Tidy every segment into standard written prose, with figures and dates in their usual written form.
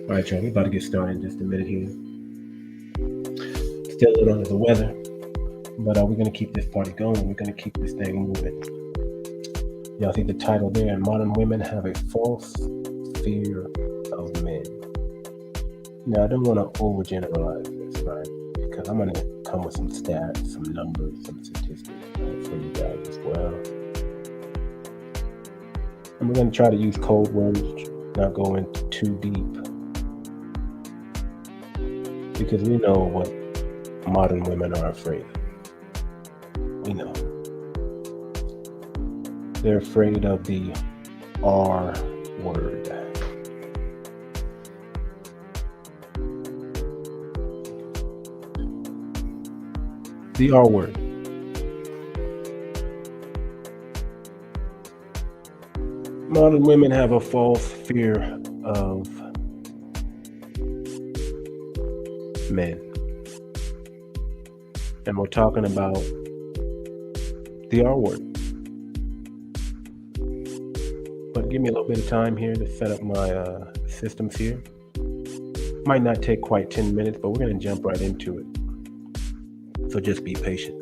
All right, y'all, we about to get started in just a minute here. Still a little under the weather, but we're going to keep this party going. We're going to keep this thing moving. Y'all see the title there? Modern women have a false fear of men. Now, I don't want to overgeneralize this, right? Because I'm going to come with some stats, some numbers, some statistics, right, for you guys as well. And we're going to try to use code words, not go into too deep, because we know what modern women are afraid of. We know. They're afraid of the R word. The R word. Modern women have a false fear of men. And we're talking about the R word. But give me a little bit of time here to set up my systems here. Might not take quite 10 minutes, but we're going to jump right into it. So just be patient.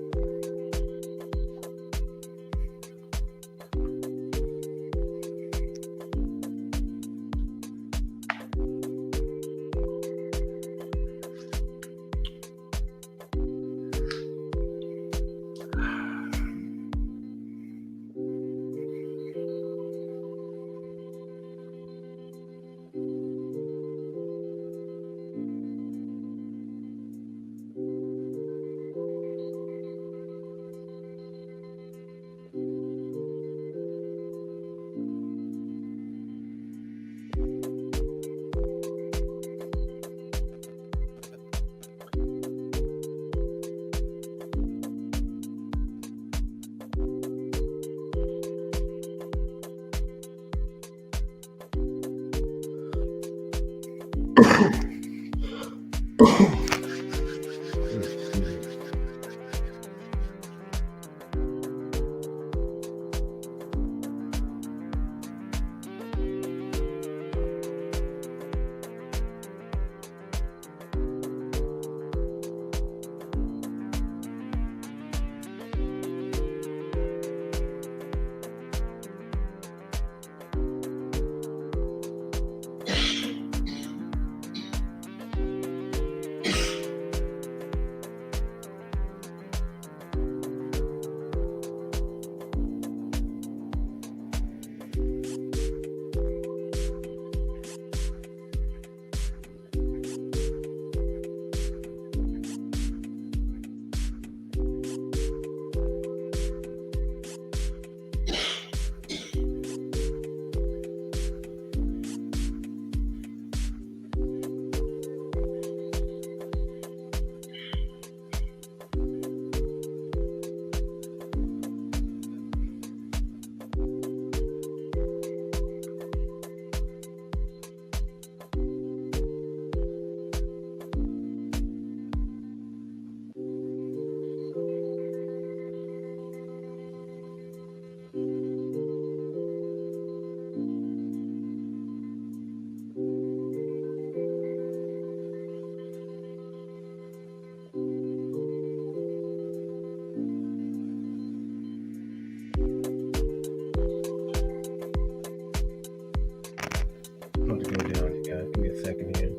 I'm about to go down, guys. Give me a second here.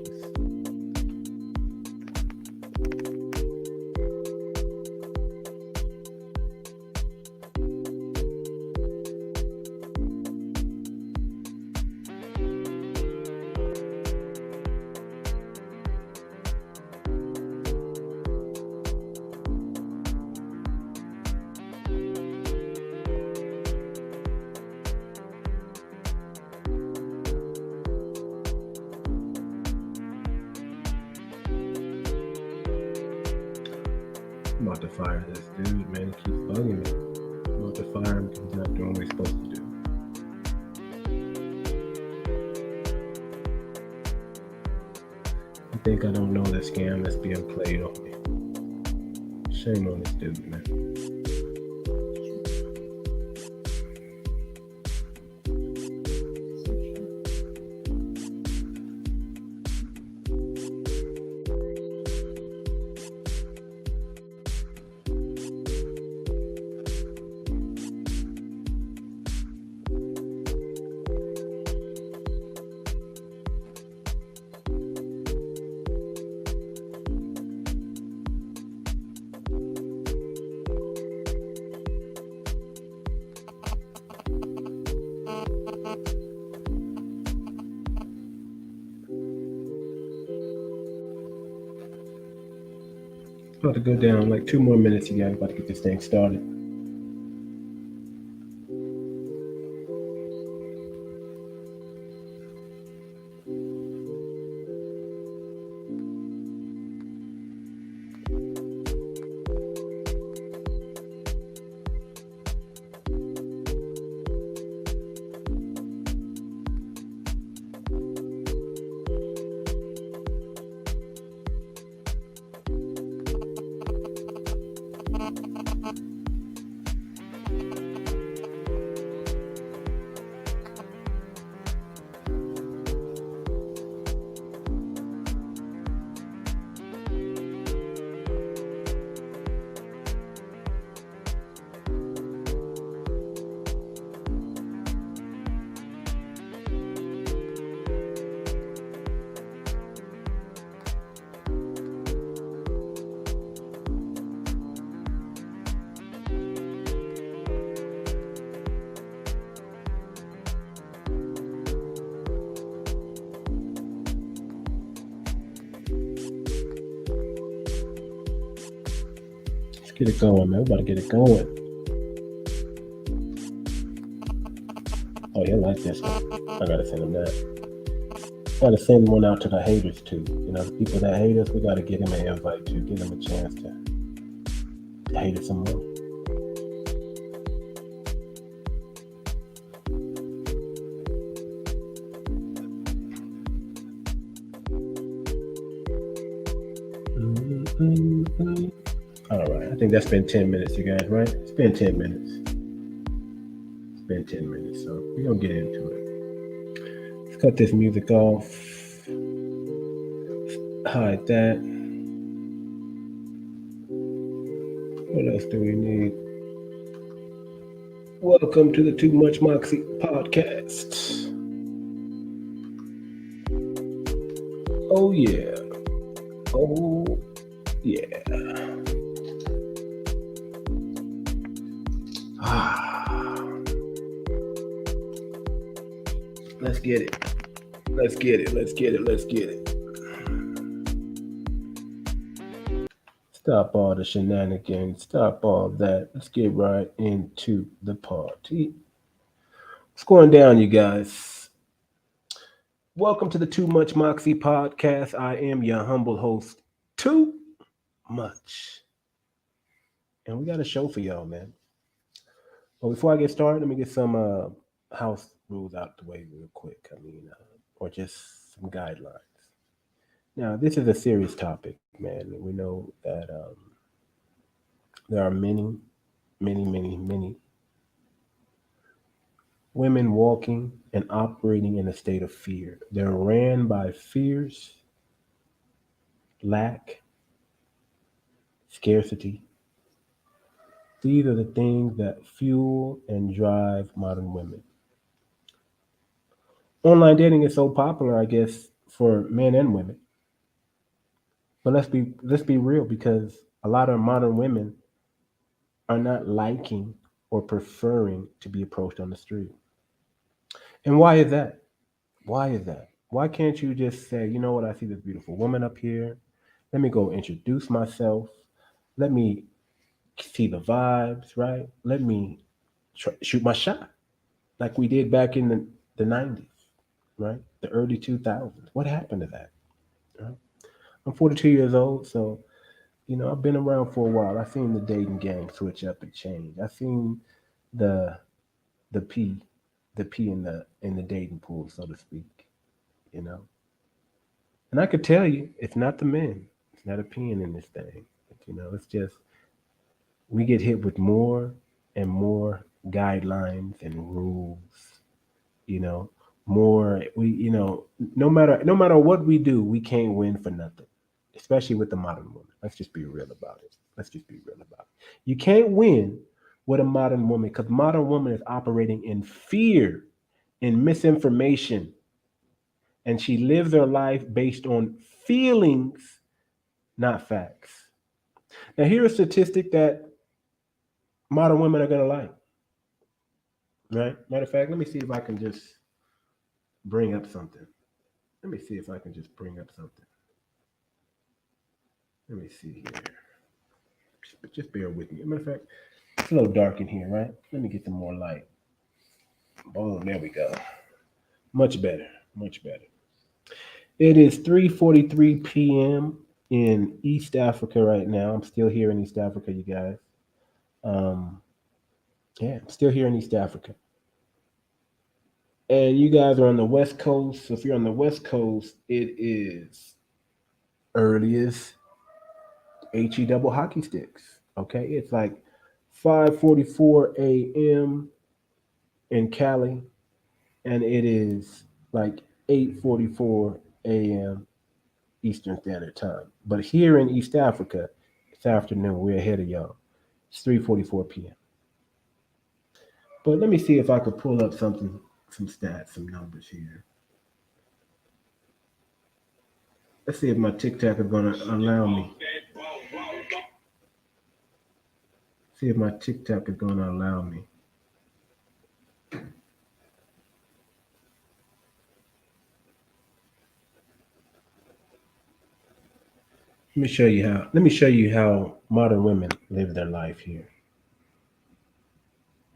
I'm about to fire this dude, man. He keeps bugging me. I'm about to fire him because he's not doing what he's supposed to do. I think I don't know the scam that's being played on me. Shame on this dude, man. About to go down like 2 more minutes, you guys. About to get this thing started. Let's get it going, man. We're about to get it going. Oh, he'll like this one. I gotta send him that. Gotta send one out to the haters too. You know, the people that hate us, we gotta get him an invite to, give them a chance to hate us some more. All right, I think that's been 10 minutes, you guys, right? It's been 10 minutes. It's been 10 minutes, so we're gonna get into it. Let's cut this music off. Hide that. What else do we need? Welcome to the Too Much Moxie podcast. Oh, yeah. Oh, yeah. Let's get it. Let's get it. Let's get it. Let's get it. Stop all the shenanigans. Stop all that. Let's get right into the party. What's going down, you guys? Welcome to the Too Much Moxie podcast. I am your humble host, Too Much. And we got a show for y'all, man. But before I get started, let me get some house rules out the way real quick. Or just some guidelines. Now, this is a serious topic, man. We know that there are many women walking and operating in a state of fear. They're ran by fears, lack, scarcity. These are the things that fuel and drive modern women. Online dating is so popular, I guess, for men and women. But let's be real, because a lot of modern women are not liking or preferring to be approached on the street. And why is that? Why is that? Why can't you just say, you know what, I see this beautiful woman up here. Let me go introduce myself. Let me see the vibes, right? Let me shoot my shot like we did back in the 90s, right? The early 2000s. What happened to that? Right? I'm 42 years old, so, I've been around for a while. I've seen the dating game switch up and change. I've seen the the P, the P in the dating pool, so to speak, you know. And I could tell you, it's not the men. It's not a peeing in this thing. It's just we get hit with more and more guidelines and rules. You know, more no matter what we do, we can't win for nothing. Especially with the modern woman. Let's just be real about it. Let's just be real about it. You can't win with a modern woman because modern woman is operating in fear, in misinformation, and she lives her life based on feelings, not facts. Now, here's a statistic that modern women are gonna like. Right? Matter of fact, let me see if I can just bring up something. Let me see if I can just bring up something. Let me see here. Just bear with me. As a matter of fact, it's a little dark in here, right? Let me get some more light. Oh, there we go. Much better. Much better. It is 3:43 p.m. in East Africa right now. I'm still here in East Africa, you guys. Um, yeah, I'm still here in East Africa. And you guys are on the West Coast. So if you're on the West Coast, it is earliest HE double hockey sticks. Okay, it's like 5:44 a.m. in Cali, and it is like 8:44 a.m. Eastern Standard Time. But here in East Africa, it's afternoon. We're ahead of y'all. It's 3:44 p.m. But let me see if I could pull up something, some stats, some numbers here. Let's see if my TikTok is gonna allow me. See if my TikTok is gonna allow me. Let me show you how. Let me show you how modern women live their life here.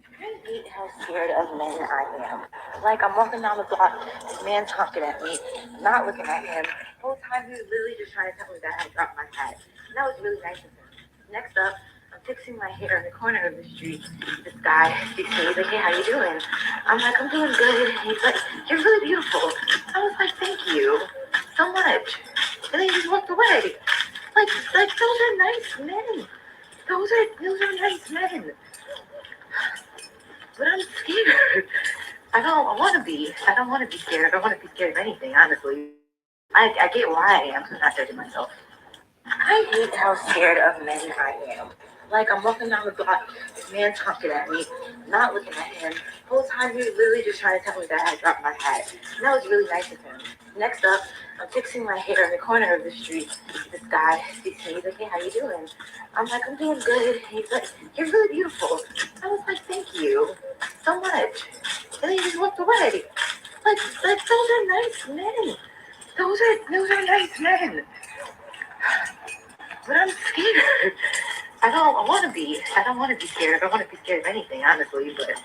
I hate how scared of men I am. Like, I'm walking down the block, this man's honking at me, not looking at him. The whole time he was literally just trying to tell me that I dropped my hat. And that was really nice of him. Next up, I'm fixing my hair in the corner of the street. This guy speaks to me, he's like, hey, how you doing? I'm like, I'm doing good. He's like, you're really beautiful. I was like, thank you so much. And then he just walked away. Like those are nice men. Those are nice men. But I'm scared. I want to be. I don't want to be scared. I don't want to be scared of anything, honestly. I get why I am. I'm not judging myself. I hate how scared of men I am. Like, I'm walking down the block, this man's honking at me, not looking at him. The whole time he was literally just trying to tell me that I dropped my hat. And that was really nice of him. Next up, I'm fixing my hair in the corner of the street. This guy speaks to me, he's like, hey, how you doing? I'm like, I'm doing good. He's like, you're really beautiful. I was like, thank you so much. And then he just walked away. Like those are nice men. Those are nice men. But I'm scared. I want to be. I don't want to be scared. I don't want to be scared of anything, honestly. But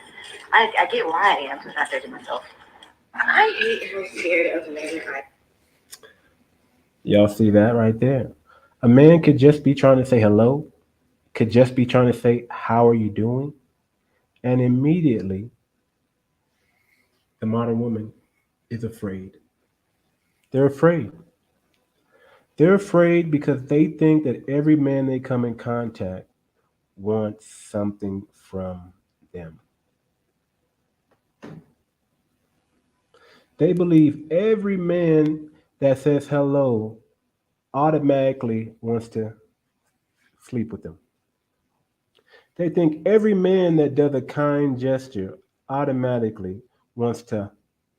I get why I am. I'm not judging myself. I hate how scared of men I. Y'all see that right there? A man could just be trying to say hello, could just be trying to say, how are you doing? And immediately, the modern woman is afraid. They're afraid. They're afraid because they think that every man they come in contact wants something from them. They believe every man that says hello automatically wants to sleep with them. They think every man that does a kind gesture automatically wants to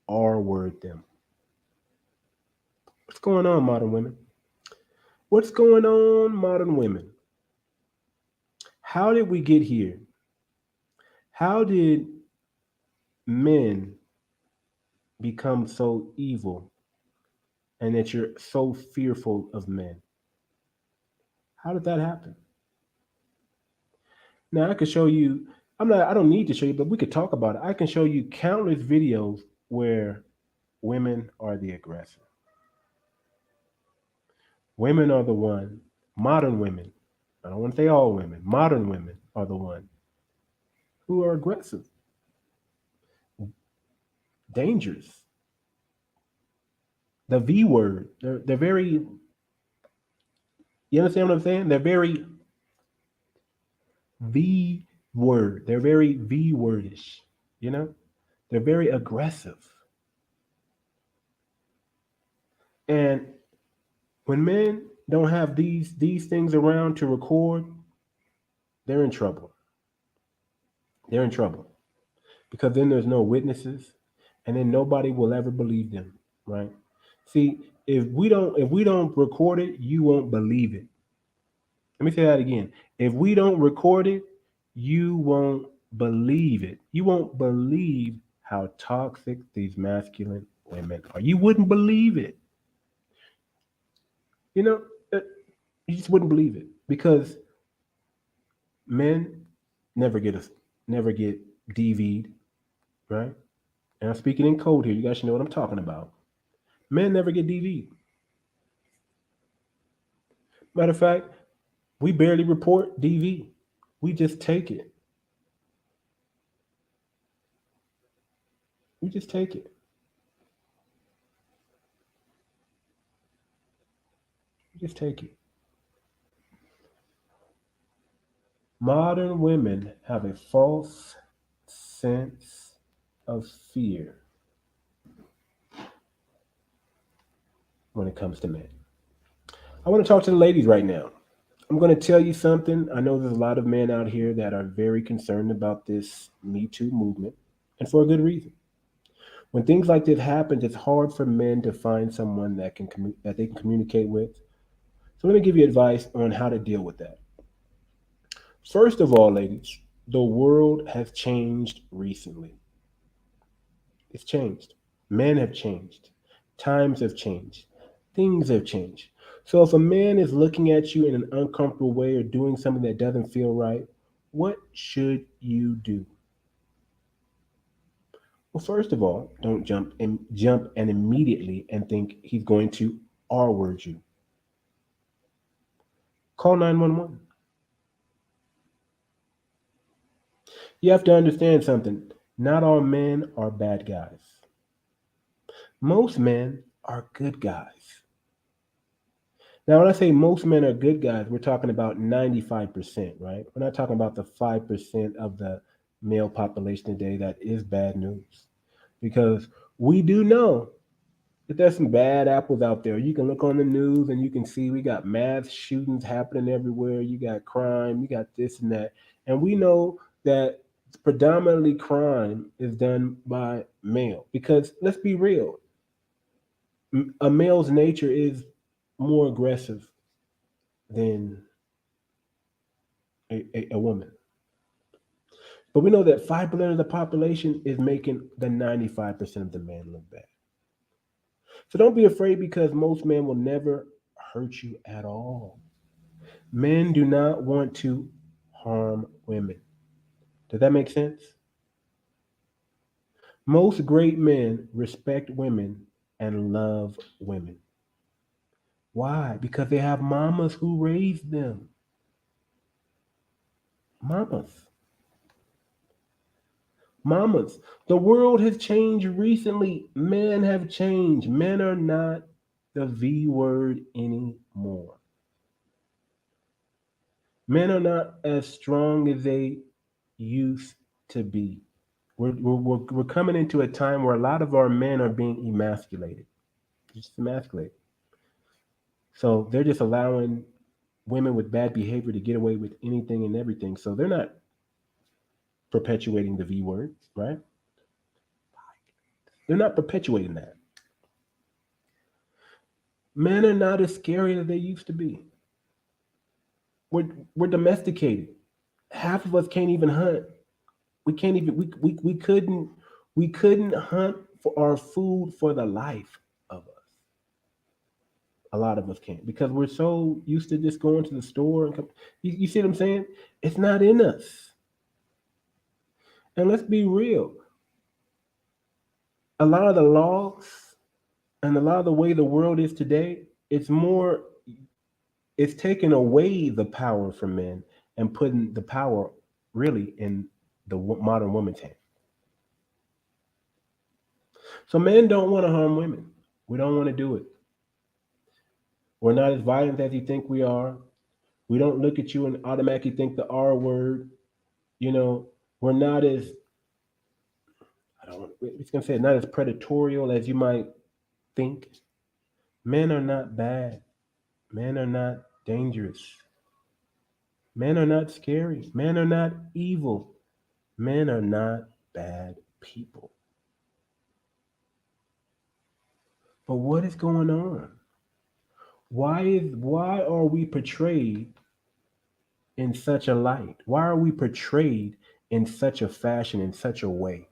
R word them. What's going on, modern women? What's going on, modern women? How did we get here? How did men become so evil and that you're so fearful of men? How did that happen? Now I could show you. I don't need to show you, but we could talk about it. I can show you countless videos where women are the aggressor. Women are the one. Modern women. I don't want to say all women. Modern women are the one who are aggressive, dangerous. The V word. They're very. You understand what I'm saying? They're very V word. They're very V wordish. You know, they're very aggressive. And when men don't have these things around to record, they're in trouble. They're in trouble because then there's no witnesses, and then nobody will ever believe them, right? See, if we don't record it, you won't believe it. Let me say that again. If we don't record it, you won't believe it. You won't believe how toxic these masculine women are. You wouldn't believe it. You know, uh, you just wouldn't believe it because Men never get DV'd, right? And I'm speaking in code here. You guys should know what I'm talking about. Men never get DV'd. Matter of fact, we barely report DV. We just take it. We just take it. We just take it. Modern women have a false sense of fear when it comes to men. I want to talk to the ladies right now. I'm going to tell you something. I know there's a lot of men out here that are very concerned about this Me Too movement, and for a good reason. When things like this happen, it's hard for men to find someone that they can communicate with. So let me give you advice on how to deal with that. First of all, ladies, the world has changed recently. It's changed. Men have changed. Times have changed. Things have changed. So if a man is looking at you in an uncomfortable way or doing something that doesn't feel right, what should you do? Well, first of all, don't jump and immediately and think he's going to R word you. Call 911. You have to understand something. Not all men are bad guys. Most men are good guys. Now, when I say most men are good guys, we're talking about 95%, right? We're not talking about the 5% of the male population today that is bad news. Because we do know that there's some bad apples out there. You can look on the news and you can see we got mass shootings happening everywhere. You got crime, you got this and that. And we know that predominantly crime is done by male. Because let's be real, a male's nature is more aggressive than a woman. But we know that 5% of the population is making the 95% of the men look bad. So don't be afraid because most men will never hurt you at all. Men do not want to harm women. Does that make sense? Most great men respect women and love women. Why? Because they have mamas who raised them. Mamas. Mamas. The world has changed recently. Men have changed. Men are not the V word anymore. Men are not as strong as they used to be. We're coming into a time where a lot of our men are being emasculated, just emasculated. So they're just allowing women with bad behavior to get away with anything and everything. So they're not perpetuating the V word, right? They're not perpetuating that. Men are not as scary as they used to be. We're domesticated. Half of us can't even hunt. We can't even we couldn't hunt for our food for the life of us. A lot of us can't because we're so used to just going to the store and come. You see what I'm saying? It's not in us. And let's be real. A lot of the laws and a lot of the way the world is today, it's taking away the power from men and putting the power really in the modern woman's hand. So men don't want to harm women. We don't want to do it. We're not as violent as you think we are. We don't look at you and automatically think the R word. You know, we're not as I don't it's gonna say not as predatorial as you might think. Men are not bad. Men are not dangerous. Men are not scary. Men are not evil. Men are not bad people. But what is going on? Why are we portrayed in such a light? Why are we portrayed in such a fashion, in such a way?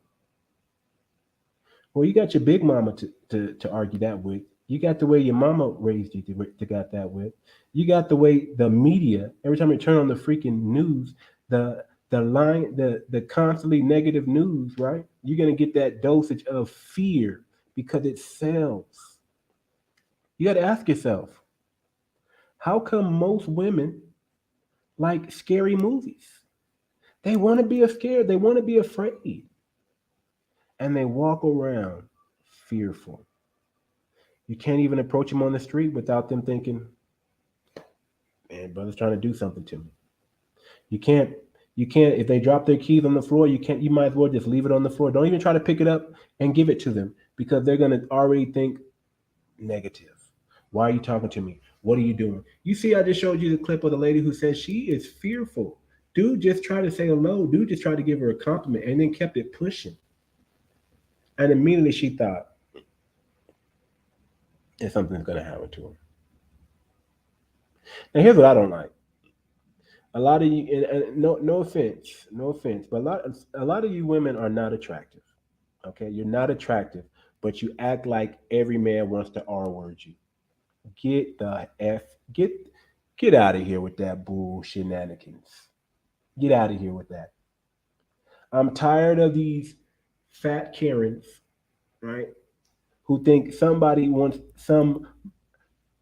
Well, you got your big mama to argue that with. You got the way your mama raised you to got that with. You got the way the media, every time you turn on the freaking news, The constantly negative news, right? You're gonna get that dosage of fear because it sells. You got to ask yourself, how come most women like scary movies? They want to be scared. They want to be afraid, and they walk around fearful. You can't even approach them on the street without them thinking, "Man, brother's trying to do something to me." You can't. You can't. If they drop their keys on the floor, you can't. You might as well just leave it on the floor. Don't even try to pick it up and give it to them because they're gonna already think negative. Why are you talking to me? What are you doing? You see, I just showed you the clip of the lady who says she is fearful. Dude just tried to say hello. Dude just tried to give her a compliment and then kept it pushing. And immediately she thought that something's going to happen to her. Now, here's what I don't like. A lot of you, and no offense, no offense, but a lot of you women are not attractive. Okay, you're not attractive, but you act like every man wants to R word you. Get the f get get out of here with that bull shenanigans. Get out of here with that. I'm tired of these fat Karens, right? Who think somebody wants some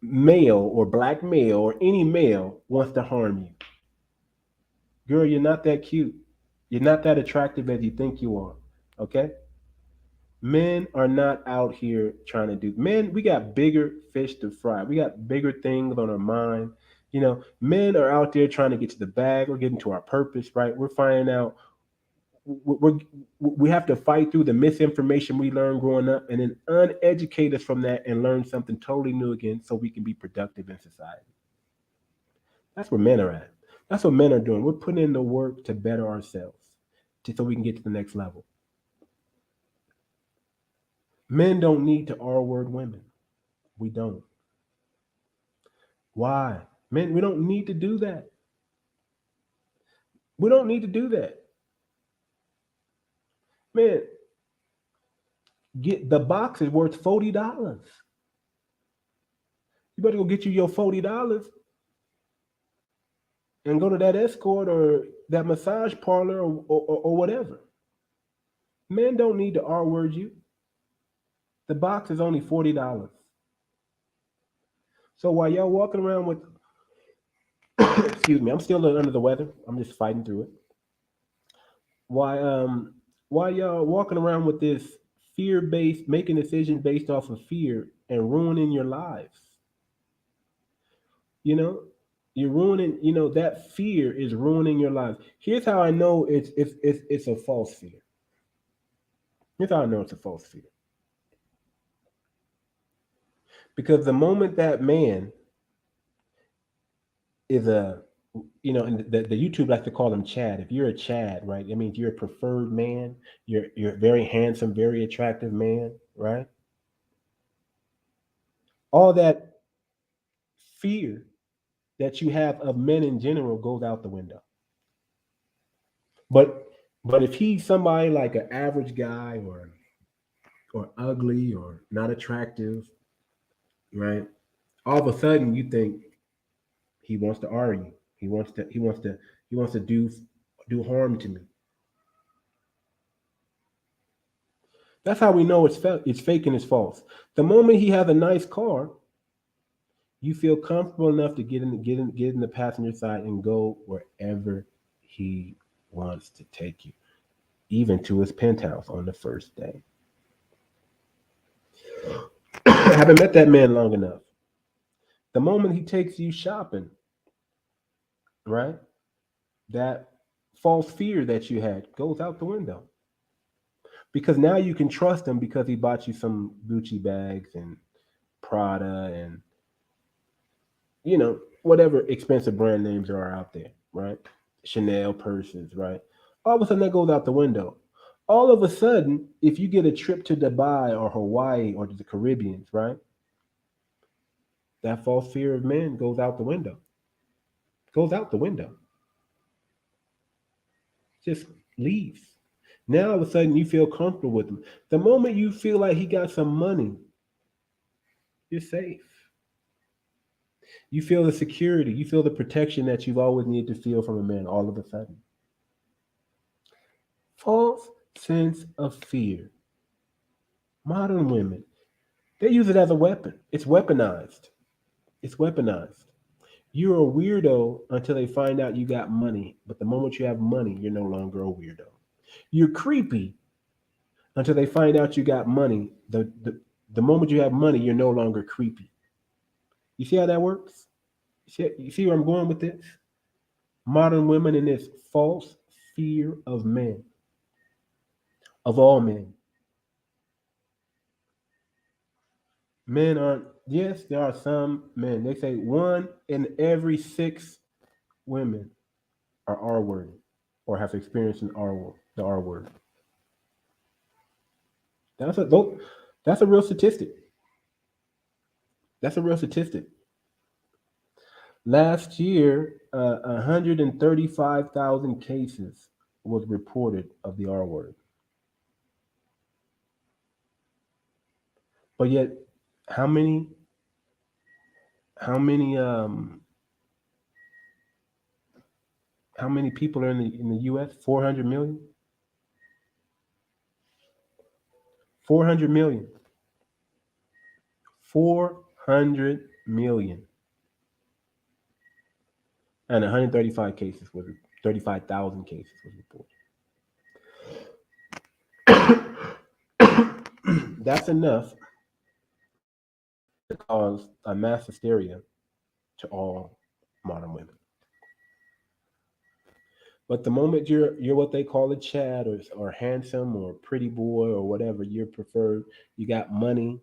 male or black male or any male wants to harm you. Girl, you're not that cute. You're not that attractive as you think you are. Okay? Men are not out here trying to do. Men, we got bigger fish to fry. We got bigger things on our mind. Men are out there trying to get to the bag or getting to our purpose, right? We're finding out we're, we have to fight through the misinformation we learned growing up and then uneducate us from that and learn something totally new again so we can be productive in society. That's where men are at. That's what men are doing. We're putting in the work to better ourselves so we can get to the next level. Men don't need to R word women. We don't. Why? Men, we don't need to do that. We don't need to do that. Man, get the box is worth $40. You better go get you your $40 and go to that escort or that massage parlor or whatever. Men don't need to R word you. The box is only $40. So while y'all walking around with, excuse me, I'm still a little under the weather. I'm just fighting through it. Why why y'all walking around with this fear based, making decisions based off of fear and ruining your lives? You know, you're ruining. That fear is ruining your lives. Here's how I know it's a false fear. Here's how I know it's a false fear. Because the moment that man is and the YouTube likes to call them Chad. If you're a Chad, right, that means you're a preferred man. You're a very handsome, very attractive man, right? All that fear that you have of men in general goes out the window. But if he's somebody like an average guy or ugly or not attractive, right? All of a sudden you think he wants to argue. He wants to do harm to me. That's how we know it's fake and it's false. The moment he has a nice car, you feel comfortable enough to get in the passenger side and go wherever he wants to take you, even to his penthouse on the first day. I haven't met that man long enough. The moment he takes you shopping, right? That false fear that you had goes out the window. Because now you can trust him because he bought you some Gucci bags and Prada and whatever expensive brand names are out there, right? Chanel purses, right? All of a sudden that goes out the window. All of a sudden, if you get a trip to Dubai or Hawaii or to the Caribbeans, right? That false fear of men goes out the window. Goes out the window. Just leaves. Now all of a sudden you feel comfortable with him. The moment you feel like he got some money, you're safe. You feel the security, you feel the protection that you've always needed to feel from a man all of a sudden. False sense of fear. Modern women, they use it as a weapon. It's weaponized. It's weaponized. You're a weirdo until they find out you got money, but the moment you have money, you're no longer a weirdo. You're creepy until they find out you got money. The moment you have money, you're no longer creepy. You see how that works? You see where I'm going with this? Modern women in this false fear of men, of all men. Men aren't, yes, there are some men. They say one in every six women are R word or have experienced the R word. That's a that's a real statistic. That's a real statistic. Last year, 135,000 cases was reported of the R word. But yet, how many how many how many people are in the U.S.? 400 million. 400 million. 400 million, and 135,000 cases was reported. That's enough to cause a mass hysteria to all modern women. But the moment you're what they call a Chad or handsome or pretty boy or whatever you're preferred, you got money,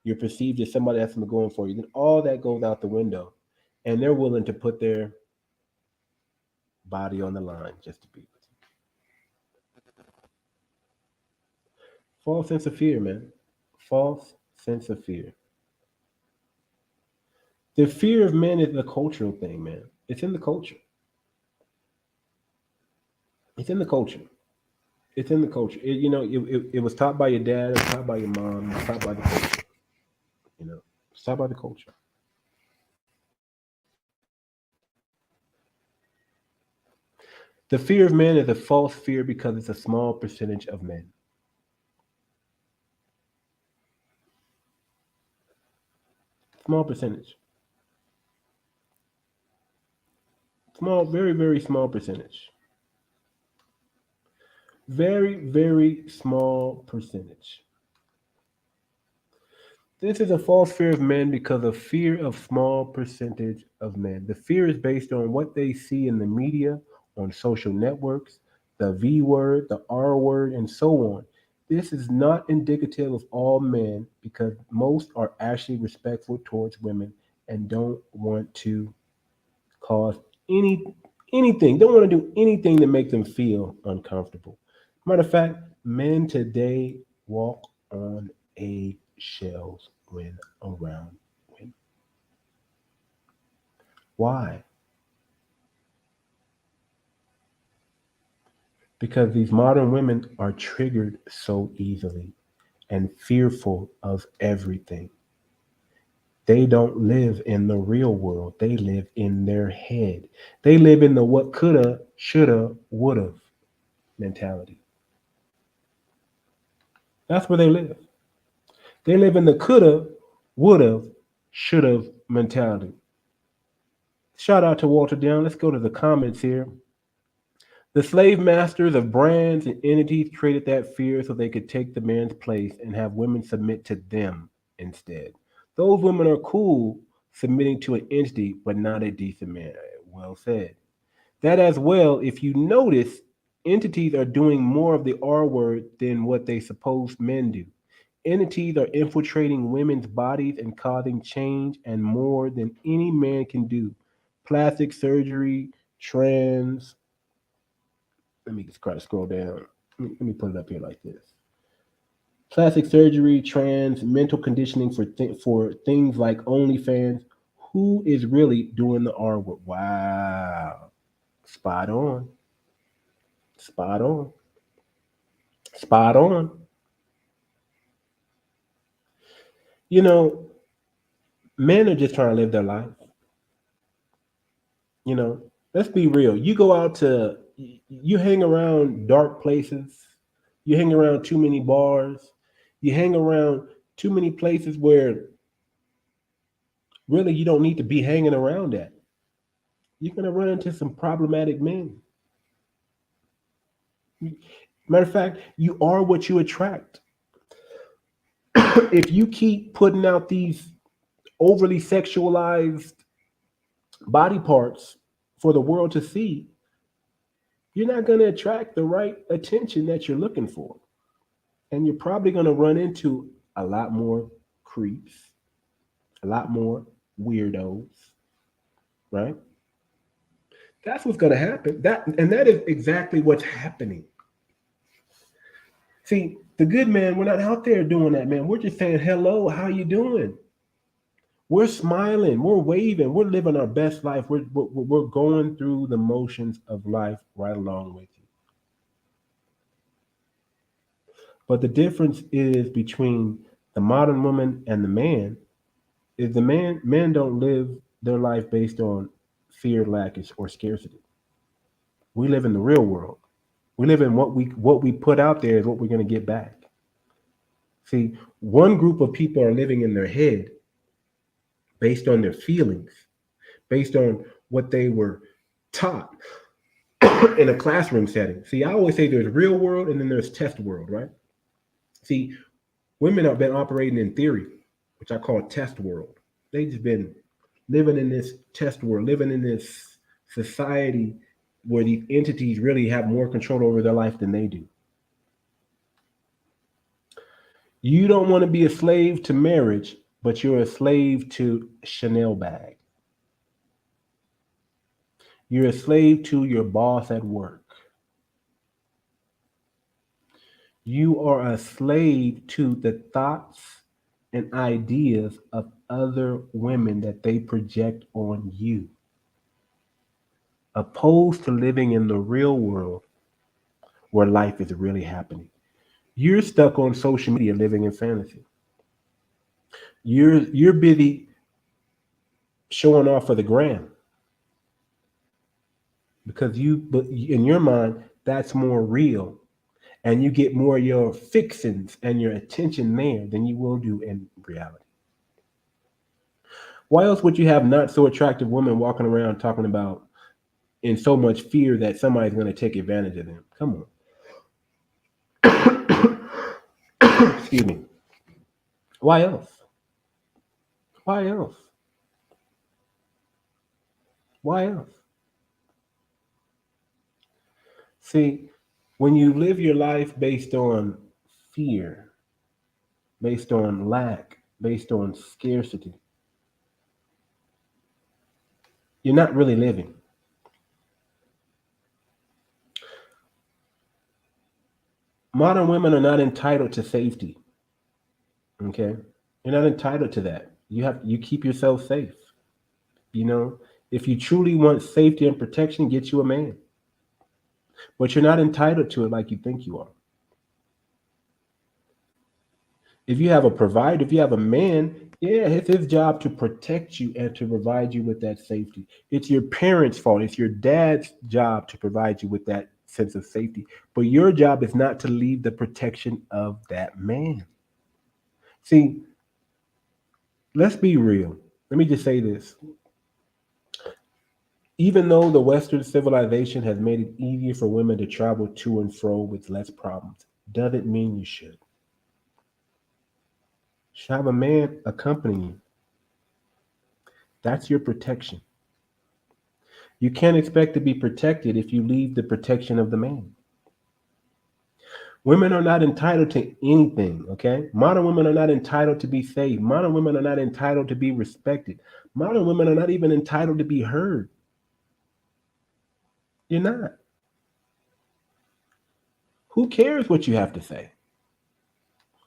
you're perceived as somebody that's been going for you, then all that goes out the window, and they're willing to put their body on the line just to be with you. False sense of fear, man. False sense of fear. The fear of men is a cultural thing, man. It's in the culture. It's in the culture. It's in the culture. It was taught by your dad. It was taught by your mom. It was taught by the culture. It's taught by the culture. The fear of men is a false fear because it's a small percentage of men. Small percentage. Small, very, very small percentage. Very, very small percentage. This is a false fear of men because of fear of small percentage of men. The fear is based on what they see in the media, on social networks, the V word, the R word, and so on. This is not indicative of all men because most are actually respectful towards women and don't want to cause any anything. Don't want to do anything to make them feel uncomfortable. Matter of fact, men today walk on eggshells when around women. Why? Because these modern women are triggered so easily and fearful of everything. They don't live in the real world. They live in their head. They live in the what coulda, shoulda, woulda mentality. That's where they live. They live in the coulda, woulda, shoulda mentality. Shout out to Walter Down. Let's go to the comments here. The slave masters of brands and entities created that fear so they could take the man's place and have women submit to them instead. Those women are cool submitting to an entity, but not a decent man. Well said. That as well, if you notice, entities are doing more of the R word than what they suppose men do. Entities are infiltrating women's bodies and causing change and more than any man can do. Plastic surgery, trans. Let me just try to scroll down. Let me put it up here like this. Plastic surgery, trans, mental conditioning for things like OnlyFans. Who is really doing the R word? Wow. Spot on. Spot on. Spot on. You know, men are just trying to live their life. Let's be real. You go out to you hang around dark places, you hang around too many bars, you hang around too many places where really you don't need to be hanging around at. You're going to run into some problematic men. Matter of fact, you are what you attract. If you keep putting out these overly sexualized body parts for the world to see, you're not going to attract the right attention that you're looking for. And you're probably going to run into a lot more creeps, a lot more weirdos, right? That's what's going to happen. That is exactly what's happening. See, the good man, we're not out there doing that, man. We're just saying, hello, how you doing? We're smiling, we're waving, we're living our best life. We're going through the motions of life right along with you. But the difference is between the modern woman and the man is the men don't live their life based on fear, lack, or scarcity. We live in the real world. We live in what we put out there is what we're going to get back. See, one group of people are living in their head based on their feelings, based on what they were taught in a classroom setting. See, I always say there's real world and then there's test world, right? See, women have been operating in theory, which I call test world. They just been living in this test world, living in this society where these entities really have more control over their life than they do. You don't want to be a slave to marriage, but you're a slave to Chanel bag. You're a slave to your boss at work. You are a slave to the thoughts and ideas of other women that they project on you, opposed to living in the real world where life is really happening. You're stuck on social media living in fantasy. You're busy showing off for the gram because but in your mind that's more real and you get more of your fixins and your attention there than you will do in reality. Why else would you have not so attractive women walking around talking about in so much fear that somebody's going to take advantage of them? Come on. Excuse me. Why else? Why else? Why else? See, when you live your life based on fear, based on lack, based on scarcity, you're not really living. Modern women are not entitled to safety. Okay? You're not entitled to that. You keep yourself safe. You know, if you truly want safety and protection, get you a man. But you're not entitled to it like you think you are. If you have a provider, if you have a man, yeah, it's his job to protect you and to provide you with that safety. It's your parents' fault. It's your dad's job to provide you with that sense of safety. But your job is not to leave the protection of that man. See, let's be real. Let me just say this. Even though the Western civilization has made it easier for women to travel to and fro with less problems, doesn't mean you should. Should have a man accompany you. That's your protection. You can't expect to be protected if you leave the protection of the man. Women are not entitled to anything, okay? Modern women are not entitled to be saved. Modern women are not entitled to be respected. Modern women are not even entitled to be heard. You're not. Who cares what you have to say?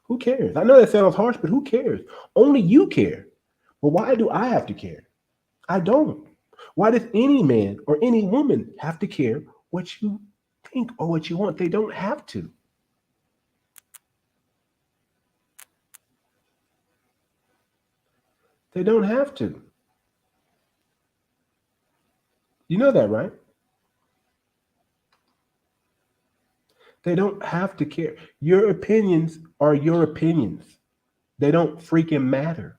Who cares? I know that sounds harsh, but who cares? Only you care. But why do I have to care? I don't. Why does any man or any woman have to care what you think or what you want? They don't have to. They don't have to. You know that, right? They don't have to care. Your opinions are your opinions. They don't freaking matter.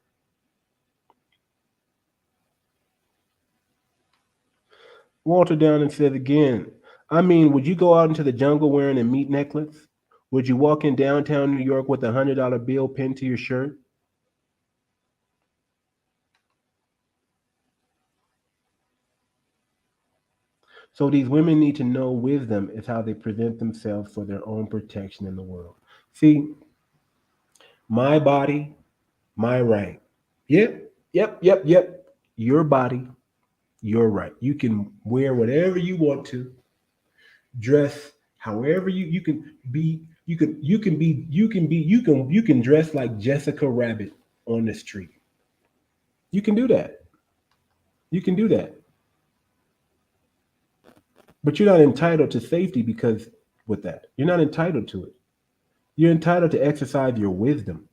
Walter Downey said again, I mean, would you go out into the jungle wearing a meat necklace? Would you walk in downtown New York with $100 bill pinned to your shirt? So these women need to know wisdom is how they present themselves for their own protection in the world. See, my body, my right. Yep, yep. Your body, your right. You can wear whatever you want to, dress however you can be. You can dress like Jessica Rabbit on the street. You can do that. You can do that. But you're not entitled to safety because with that. You're not entitled to it. You're entitled to exercise your wisdom.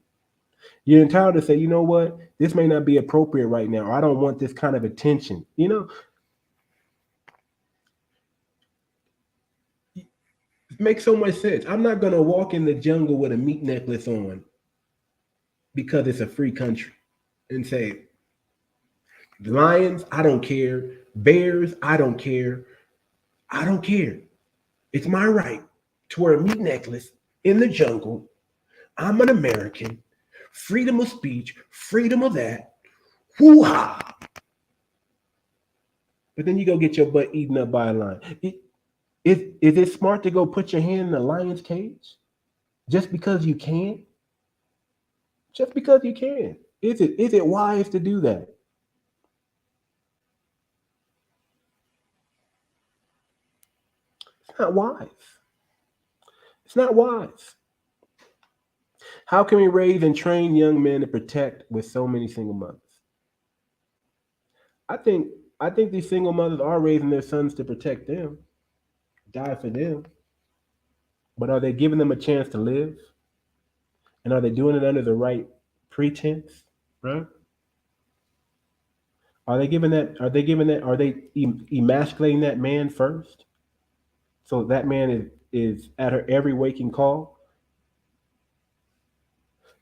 You're entitled to say, you know what, this may not be appropriate right now, or I don't want this kind of attention. It makes so much sense. I'm not gonna walk in the jungle with a meat necklace on because it's a free country and say, lions, I don't care. Bears, I don't care. I don't care. It's my right to wear a meat necklace in the jungle. I'm an American. Freedom of speech, freedom of that. Hoo ha! But then you go get your butt eaten up by a lion. Is it smart to go put your hand in the lion's cage just because you can? Just because you can. Is it wise to do that? It's not wise. It's not wise. How can we raise and train young men to protect with so many single mothers? I think I think these single mothers are raising their sons to protect them, die for them. But are they giving them a chance to live? And are they doing it under the right pretense? Right? Are they giving that? Are they giving that? Are they emasculating that man first? So that man is at her every waking call.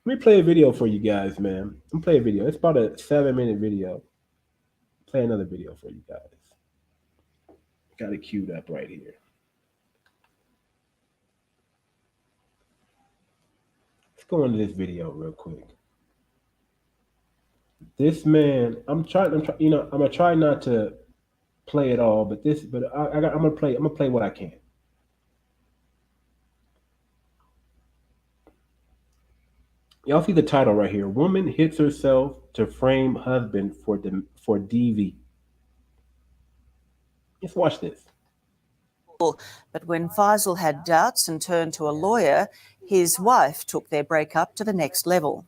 Let me play a video for you guys, man. Let me play a video. It's about a 7-minute video. Play another video for you guys. Got it queued up right here. Let's go into this video real quick. This man, I'm gonna try not to play it all, I'm gonna play. I'm gonna play what I can. Y'all see the title right here. Woman hits herself to frame husband for DV. Let's watch this. But when Faisal had doubts and turned to a lawyer, his wife took their breakup to the next level.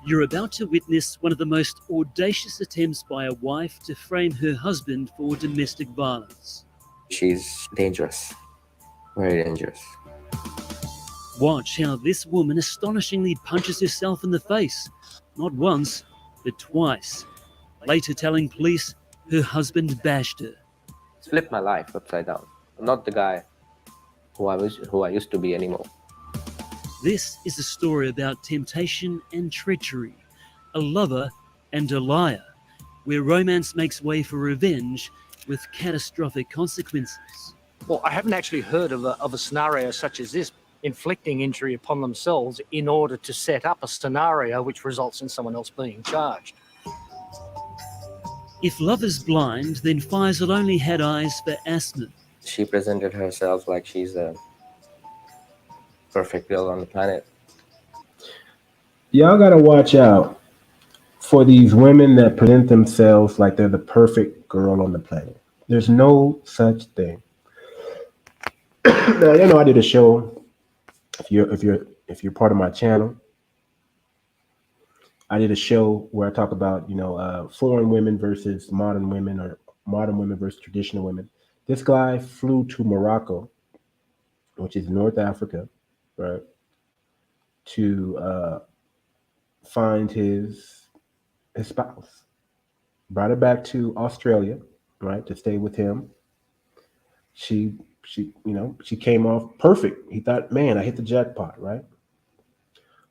You're about to witness one of the most audacious attempts by a wife to frame her husband for domestic violence. She's dangerous, very dangerous. Watch how this woman astonishingly punches herself in the face, not once, but twice, later telling police her husband bashed her. It's flipped my life upside down. I'm not the guy who I used to be anymore. This is a story about temptation and treachery, a lover and a liar, where romance makes way for revenge with catastrophic consequences. Well, I haven't actually heard of a scenario such as this, inflicting injury upon themselves in order to set up a scenario which results in someone else being charged. If love is blind, then Faisal only had eyes for Asma. She presented herself like she's a perfect girl on the planet. Y'all gotta watch out for these women that present themselves like they're the perfect girl on the planet. There's no such thing. Now, I did a show. If you're part of my channel, I did a show where I talk about foreign women versus modern women, or modern women versus traditional women. This guy flew to Morocco, which is North Africa, right, to find his spouse. Brought her back to Australia, right, to stay with him. She came off perfect. He thought, man, I hit the jackpot, right?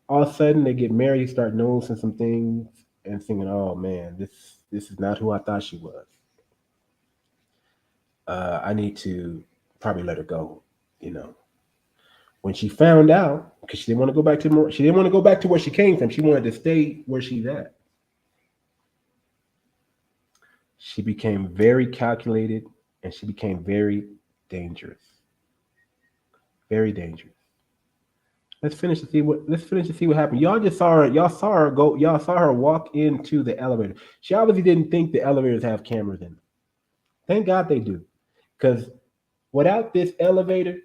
All of a sudden they get married, you start noticing some things and thinking, oh man, this is not who I thought she was. I need to probably let her go, you know. When she found out, because she didn't want to go back to she didn't want to go back to where she came from. She wanted to stay where she's at. She became very calculated and she became very dangerous. Very dangerous. Let's finish to see what happened. Y'all saw her go, y'all saw her walk into the elevator. She obviously didn't think the elevators have cameras in them. Thank God they do. Because without this elevator,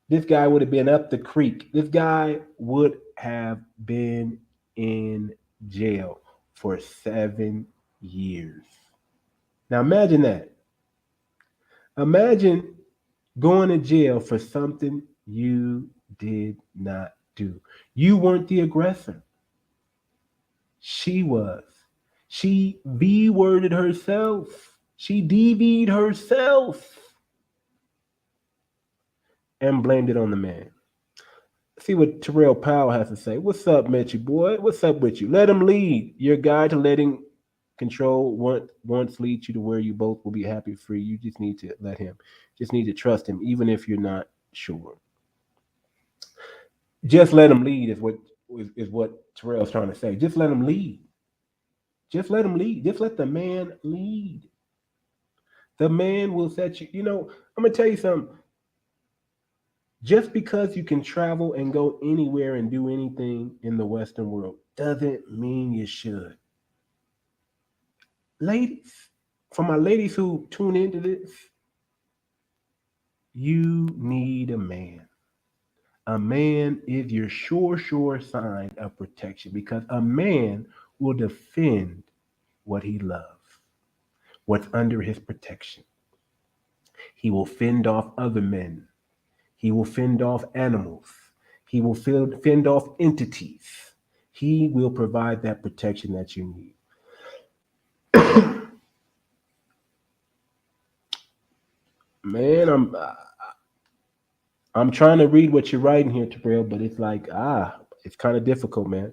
this guy would have been up the creek. This guy would have been in jail for 7 years. Now imagine that. Imagine going to jail for something you did not do. You weren't the aggressor. She was. She V worded herself. She DV'd herself and blamed it on the man. See what Terrell Powell has to say. What's up, Mitchie boy? What's up with you? Let him lead. Your guide to letting control once leads you to where you both will be happy free. You just need to let him. Just need to trust him, even if you're not sure. Just let him lead is what Terrell's trying to say. Just let him lead. Just let him lead. Just let the man lead. The man will set you. You know, I'm gonna tell you something. Just because you can travel and go anywhere and do anything in the Western world doesn't mean you should. Ladies, for my ladies who tune into this, you need a man. A man is your sure sign of protection because a man will defend what he loves, what's under his protection. He will fend off other men. He will fend off animals. He will fend off entities. He will provide that protection that you need. Man, I'm trying to read what you're writing here, Terrell, but it's like it's kind of difficult, man.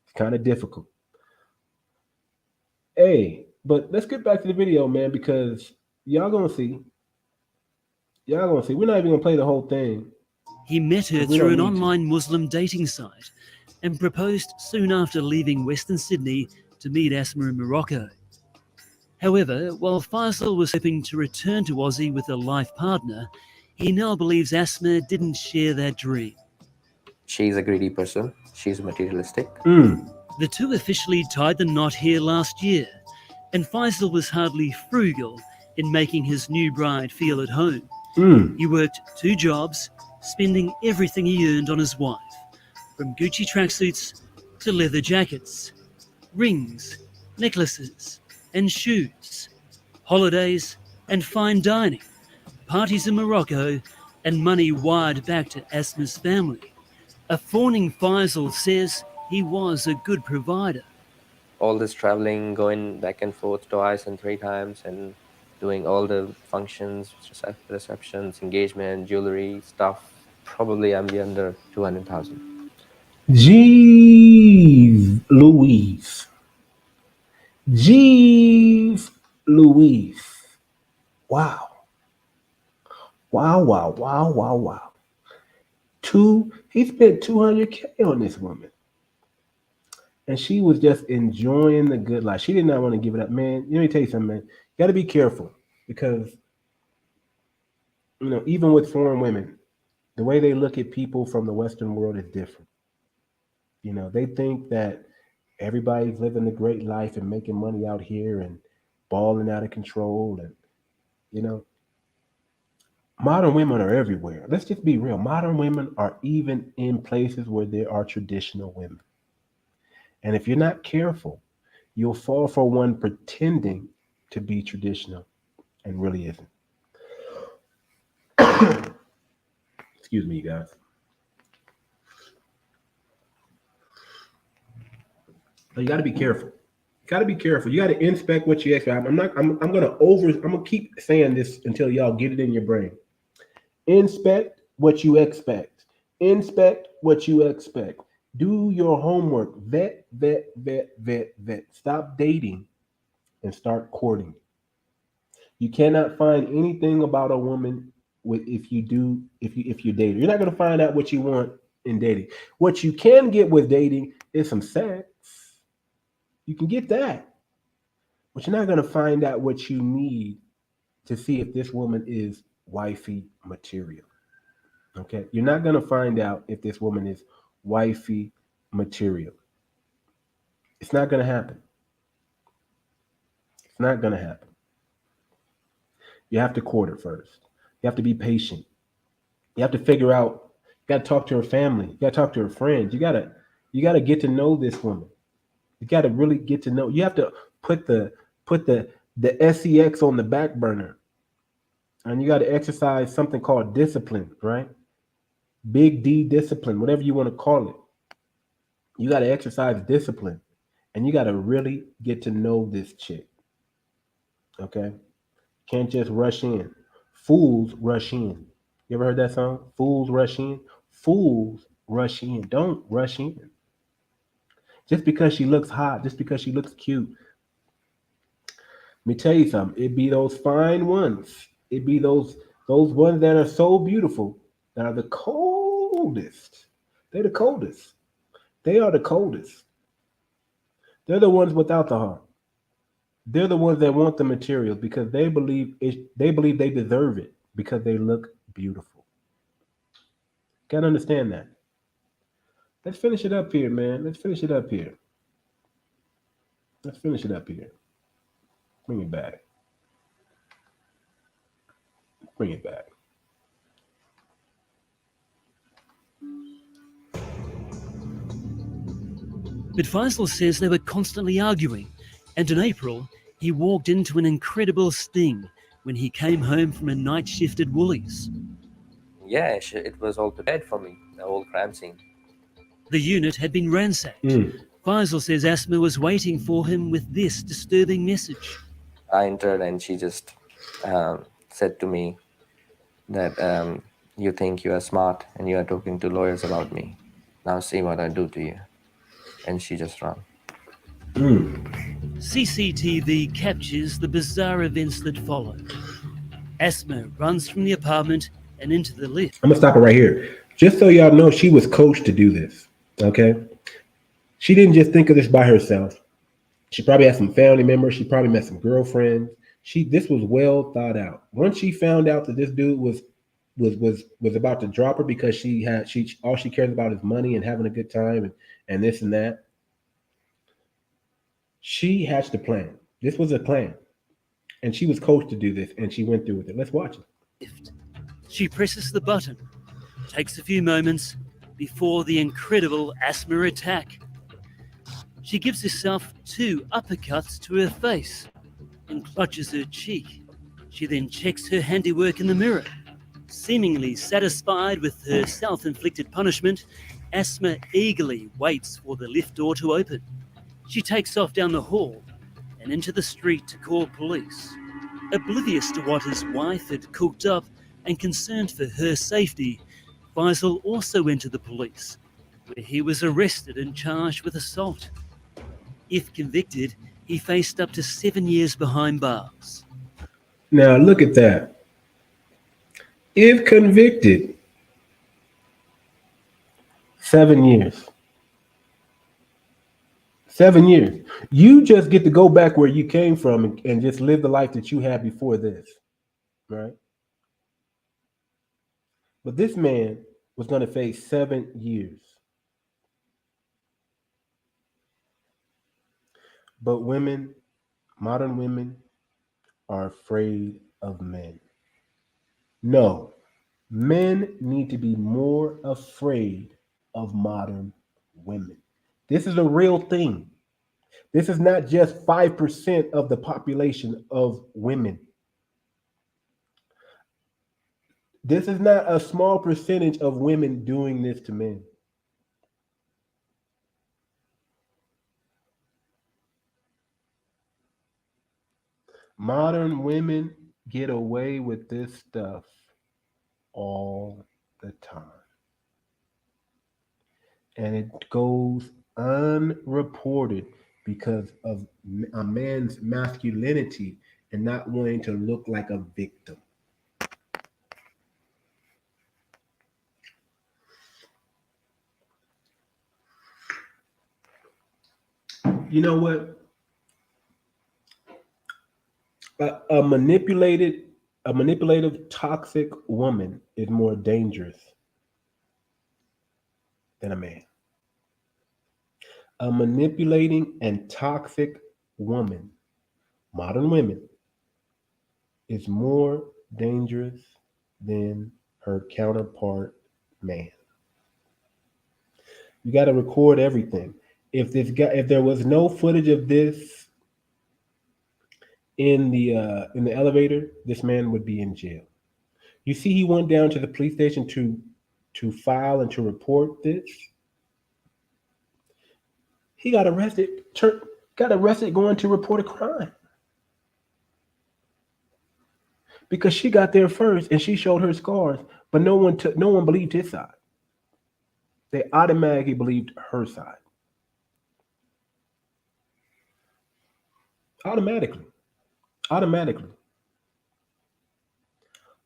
It's kind of difficult. Hey, but let's get back to the video, man, because y'all gonna see. Y'all gonna see. We're not even gonna play the whole thing. He met her 'Cause we through don't an need to. online Muslim dating site and proposed soon after leaving Western Sydney to meet Asma in Morocco. However, while Faisal was hoping to return to Aussie with a life partner, he now believes Asma didn't share that dream. She's a greedy person. She's materialistic. The two officially tied the knot here last year, and Faisal was hardly frugal in making his new bride feel at home. He worked 2 jobs, spending everything he earned on his wife, from Gucci tracksuits to leather jackets, rings, necklaces, and shoes, holidays and fine dining, parties in Morocco, and money wired back to Asma's family. A fawning Faisal says he was a good provider. All this traveling, going back and forth twice and 3 times, and doing all the functions, receptions, engagement, jewelry stuff. Probably I'm be under 200,000. Jeez Louise. Jeez Louise. Wow. Wow, wow, wow, wow, wow. He spent 200K on this woman. And she was just enjoying the good life. She did not want to give it up. Man, let me tell you something, man. You gotta be careful because even with foreign women, the way they look at people from the Western world is different. They think that everybody's living a great life and making money out here and balling out of control. And, you know, modern women are everywhere. Let's just be real. Modern women are even in places where there are traditional women. And if you're not careful, you'll fall for one pretending to be traditional and really isn't. Excuse me, you guys. So you got to be careful. Got to be careful. You got to inspect what you expect. I'm gonna keep saying this until y'all get it in your brain. Inspect what you expect. Inspect what you expect. Do your homework. Vet, vet, vet, vet, vet. Stop dating and start courting. You cannot find anything about a woman with if you date her. You're not gonna find out what you want in dating. What you can get with dating is some sex. You can get that, but you're not gonna find out what you need to see if this woman is wifey material. Okay, you're not gonna find out if this woman is wifey material. It's not gonna happen. It's not gonna happen. You have to court her first. You have to be patient. You have to figure out. You got to talk to her family. You got to talk to her friends. You gotta get to know this woman. You got to really get to know. You have to put the sex on the back burner, and you got to exercise something called discipline, right? Big D discipline, whatever you want to call it. You got to exercise discipline, and you got to really get to know this chick. Okay, can't just rush in. Fools rush in. You ever heard that song? Fools rush in. Fools rush in. Don't rush in. Just because she looks hot, just because she looks cute. Let me tell you something. It be those fine ones. It be those ones that are so beautiful that are the coldest. They're the coldest. They are the coldest. They're the ones without the heart. They're the ones that want the materials because they believe they deserve it because they look beautiful. Gotta understand that. Let's finish it up here, man. Let's finish it up here. Let's finish it up here. Bring it back. Bring it back. But Faisal says they were constantly arguing, and in April, he walked into an incredible sting when he came home from a night shift at Woolies. Yeah, it was all prepared for me, the whole crime scene. The unit had been ransacked. Faisal says Asma was waiting for him with this disturbing message. I entered and she just said to me that you think you are smart and you are talking to lawyers about me. Now see what I do to you. And she just ran. CCTV captures the bizarre events that follow. Asma runs from the apartment and into the lift. I'm gonna stop it right here. Just so y'all know, she was coached to do this. Okay, she didn't just think of this by herself. She probably had some family members. She probably met some girlfriends. This was well thought out. Once she found out that this dude was about to drop her because she all she cares about is money and having a good time and this and that. She hatched a plan. This was a plan. And she was coached to do this, and she went through with it. Let's watch it. She presses the button. Takes a few moments before the incredible Asma attack. She gives herself 2 uppercuts to her face and clutches her cheek. She then checks her handiwork in the mirror. Seemingly satisfied with her self-inflicted punishment, Asma eagerly waits for the lift door to open. She takes off down the hall and into the street to call police. Oblivious to what his wife had cooked up and concerned for her safety, Faisal also entered the police, where he was arrested and charged with assault. If convicted, he faced up to 7 years behind bars. Now look at that. If convicted, 7 years. 7 years. You just get to go back where you came from and just live the life that you had before this, right? But this man was going to face 7 years. But women, modern women, are afraid of men. No, men need to be more afraid of modern women. This is a real thing. This is not just 5% of the population of women. This is not a small percentage of women doing this to men. Modern women get away with this stuff all the time. And it goes unreported because of a man's masculinity and not wanting to look like a victim. You know what? A manipulative, toxic woman is more dangerous than a man. A manipulating and toxic woman, modern women, is more dangerous than her counterpart man. You got to record everything. If there was no footage of this in the elevator, this man would be in jail. You see, he went down to the police station to file and to report this. He got arrested. Got arrested going to report a crime because she got there first and she showed her scars, but no one believed his side. They automatically believed her side. Automatically. Automatically.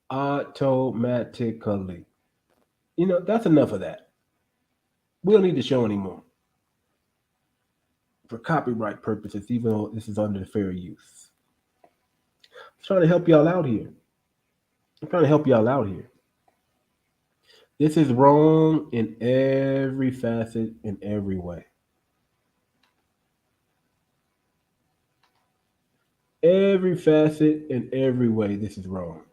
Automatically. You know, that's enough of that. We don't need to show anymore for copyright purposes, even though this is under fair use. I'm trying to help y'all out here. I'm trying to help y'all out here. This is wrong in every facet, in every way. Every facet, in every way, this is wrong.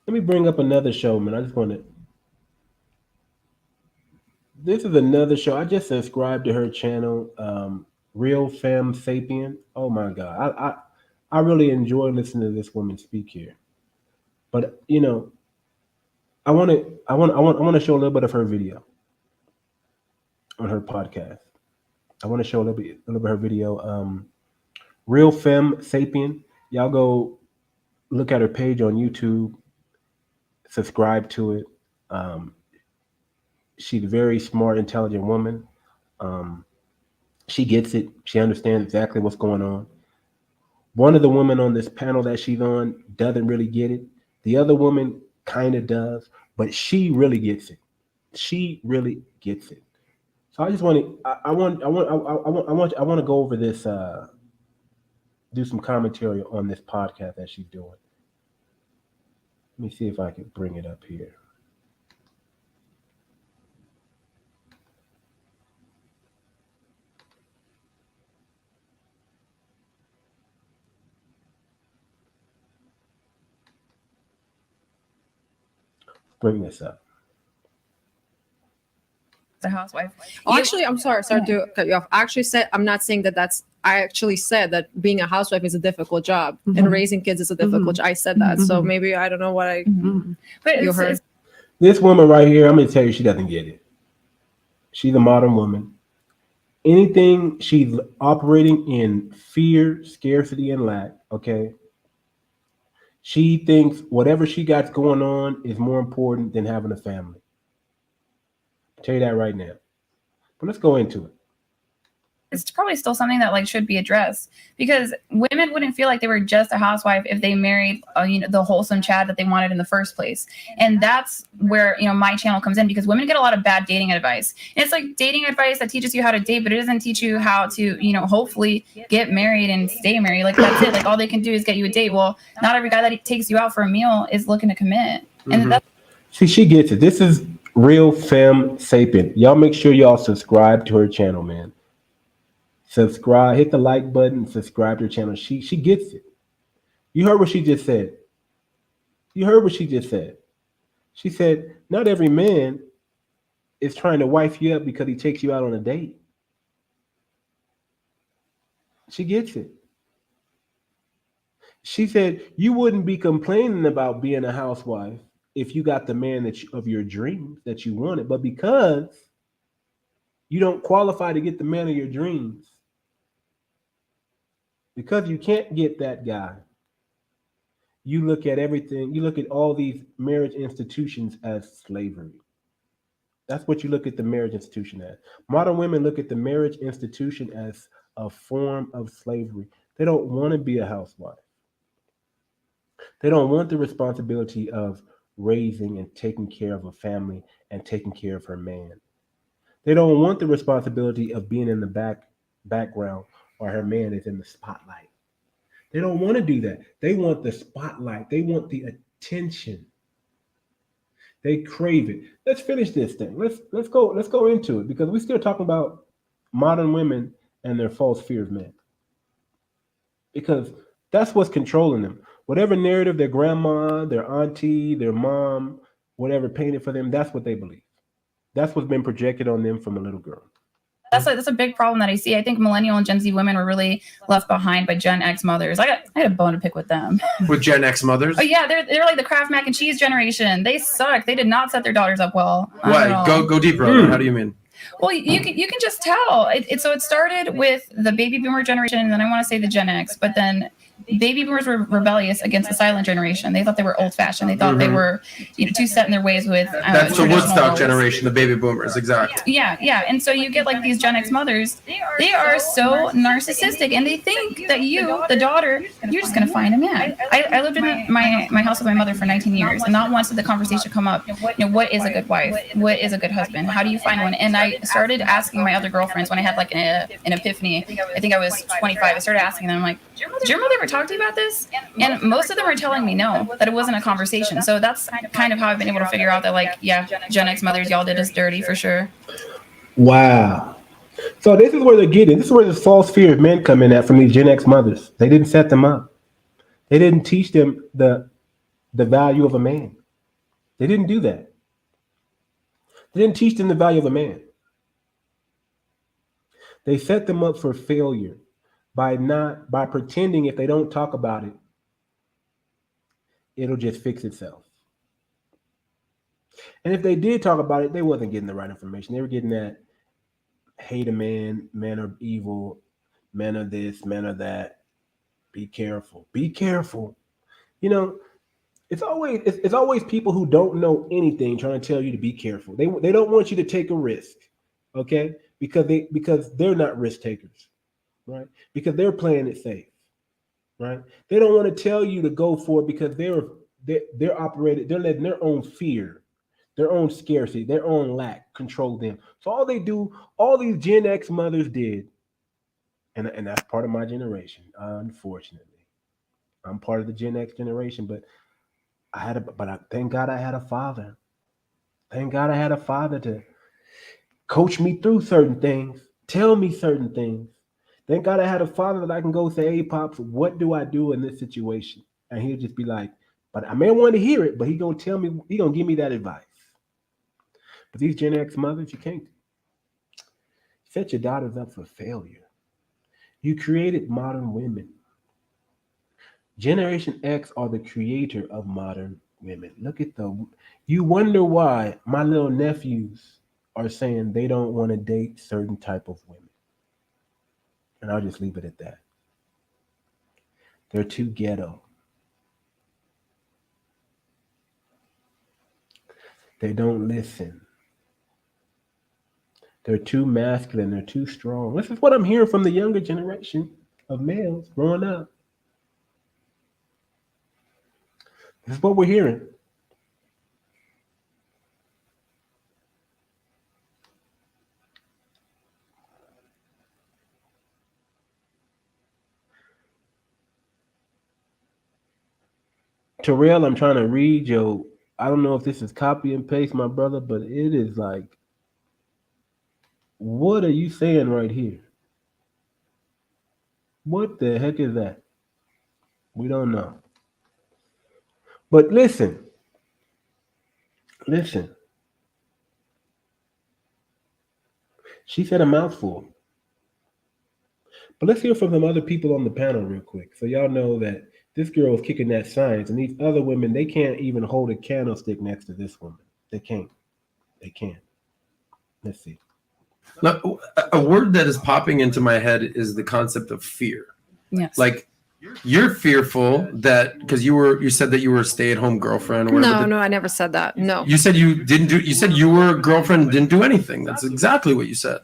Let me bring up another show, man. I just want to. This is another show. I just subscribed to her channel, Real Femme Sapien. Oh my God, I really enjoy listening to this woman speak here. But you know, I want to show a little bit of her video on her podcast. I want to show a little bit of her video. Real Femme Sapien. Y'all go look at her page on YouTube. Subscribe to it. Um, she's a very smart, intelligent woman. Um, she gets it. She understands exactly what's going on. One of the women on this panel that she's on doesn't really get it. The other woman kind of does, but she really gets it. She really gets it. So I just want to, I want to go over this, do some commentary on this podcast that she's doing. Let me see if I can bring it up here. Bring this up. The housewife. Oh, actually, I'm sorry to cut you off. I actually said, I'm not saying that I actually said that being a housewife is a difficult job and raising kids is a difficult job. I said that. So maybe I don't know what But you heard. This woman right here, I'm going to tell you, she doesn't get it. She's a modern woman. Anything, she's operating in fear, scarcity, and lack, okay? She thinks whatever she got going on is more important than having a family. I'll tell you that right now. But let's go into it. it's probably still something that like should be addressed, because women wouldn't feel like they were just a housewife if they married the wholesome Chad that they wanted in the first place. And that's where my channel comes in, because women get a lot of bad dating advice. And it's like dating advice that teaches you how to date, but it doesn't teach you how to hopefully get married and stay married. Like that's it. Like all they can do is get you a date. Well, not every guy that takes you out for a meal is looking to commit. And that's See, she gets it. This is Real Femme Sapien. Y'all make sure y'all subscribe to her channel, man. Subscribe, hit the like button, subscribe to her channel. She gets it. You heard what she just said. She said, not every man is trying to wife you up because he takes you out on a date. She gets it. She said, you wouldn't be complaining about being a housewife if you got the man of your dreams that you wanted, but because You don't qualify to get the man of your dreams. Because you can't get that guy, you look at everything, you look at all these marriage institutions as slavery. That's what you look at the marriage institution as. Modern women look at the marriage institution as a form of slavery. They don't want to be a housewife. They don't want the responsibility of raising and taking care of a family and taking care of her man. They don't want the responsibility of being in the background while her man is in the spotlight. They don't want to do that. They want the spotlight. They want the attention. They crave it. Let's finish this thing. Let's go into it because we're still talking about modern women and their false fear of men. Because that's what's controlling them. Whatever narrative their grandma, their auntie, their mom, whatever painted for them, that's what they believe. That's what's been projected on them from a little girl. That's a big problem that I see. I think millennial and Gen Z women were really left behind by Gen X mothers. I had a bone to pick with them. With Gen X mothers? Oh yeah, they're like the Kraft mac and cheese generation. They suck. They did not set their daughters up well. Why? Go deeper on that. How do you mean? Well, you can just tell. So it started with the baby boomer generation, and then I want to say the Gen X, but then baby boomers were rebellious against the silent generation. They thought they were old fashioned. They thought they were too set in their ways with that's the Woodstock generation, the baby boomers, exactly. Yeah. And so you get like these Gen X mothers. They are so narcissistic, and they think that you, the daughter, you're just gonna find a man. I lived in my house with my mother for 19 years, and not once did the conversation come up. What is a good wife? What is a good husband? How do you find one? And I started asking my other girlfriends when I had like an epiphany. I think I was 25. I started asking them, like, did your mother ever talk to you about this? And most of them are telling me no, that it wasn't a conversation. So that's kind of how I've been able to figure out that, like, yeah, Gen X mothers, y'all did us dirty for sure. Wow. So this is where they're getting. This is where this false fear of men come in at from these Gen X mothers. They didn't set them up. They didn't teach them the value of a man. They didn't do that. They didn't teach them the value of a man. They set them up for failure by pretending if they don't talk about it, it'll just fix itself. And if they did talk about it, they wasn't getting the right information. They were getting that hate a man, men are evil, men are this, men are that. Be careful. Be careful. It's always people who don't know anything trying to tell you to be careful. They don't want you to take a risk, okay? Because they're not risk takers, right? Because they're playing it safe, right? They don't want to tell you to go for it because they're operated. They're letting their own fear, their own scarcity, their own lack control them. So all these Gen X mothers did, and that's part of my generation. Unfortunately, I'm part of the Gen X generation, but thank God I had a father. Thank God I had a father to coach me through certain things, tell me certain things. Thank God I had a father that I can go say, hey, Pops, what do I do in this situation? And he'll just be like, but I may want to hear it, but he's going to tell me, he's going to give me that advice. But these Gen X mothers, you can't set your daughters up for failure. You created modern women. Generation X are the creator of modern women. Look at you wonder why my little nephews are saying they don't want to date certain type of women. And I'll just leave it at that. They're too ghetto. They don't listen. They're too masculine. They're too strong. This is what I'm hearing from the younger generation of males growing up. This is what we're hearing. Terrell, I'm trying to read your, I don't know if this is copy and paste, my brother, but it is like, what are you saying right here? What the heck is that? We don't know. But listen. She said a mouthful. But let's hear from some other people on the panel real quick. So y'all know that this girl is kicking that science, and these other women, they can't even hold a candlestick next to this woman. They can't. Let's see. Now, a word that is popping into my head is the concept of fear. Yes. Like, you're fearful that because you said that you were a stay-at-home girlfriend or whatever. No, I never said that. No. You said you didn't do. You said you were a girlfriend, didn't do anything. That's exactly what you said.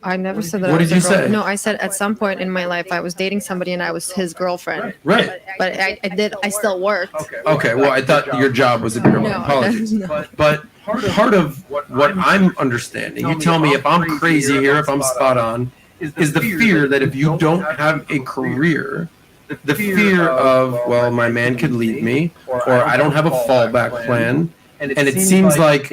I never said that. What I was did you a girl- say? No, I said at some point in my life I was dating somebody and I was his girlfriend. Right. But I still worked. Okay. Well, I thought your job was a girl. No, Apologies. no. But part of what I'm understanding, you tell me if I'm crazy here, if I'm spot on, is the fear that if you don't have a career, the fear of, well, my man could leave me, or I don't have a fallback plan, and it seems like,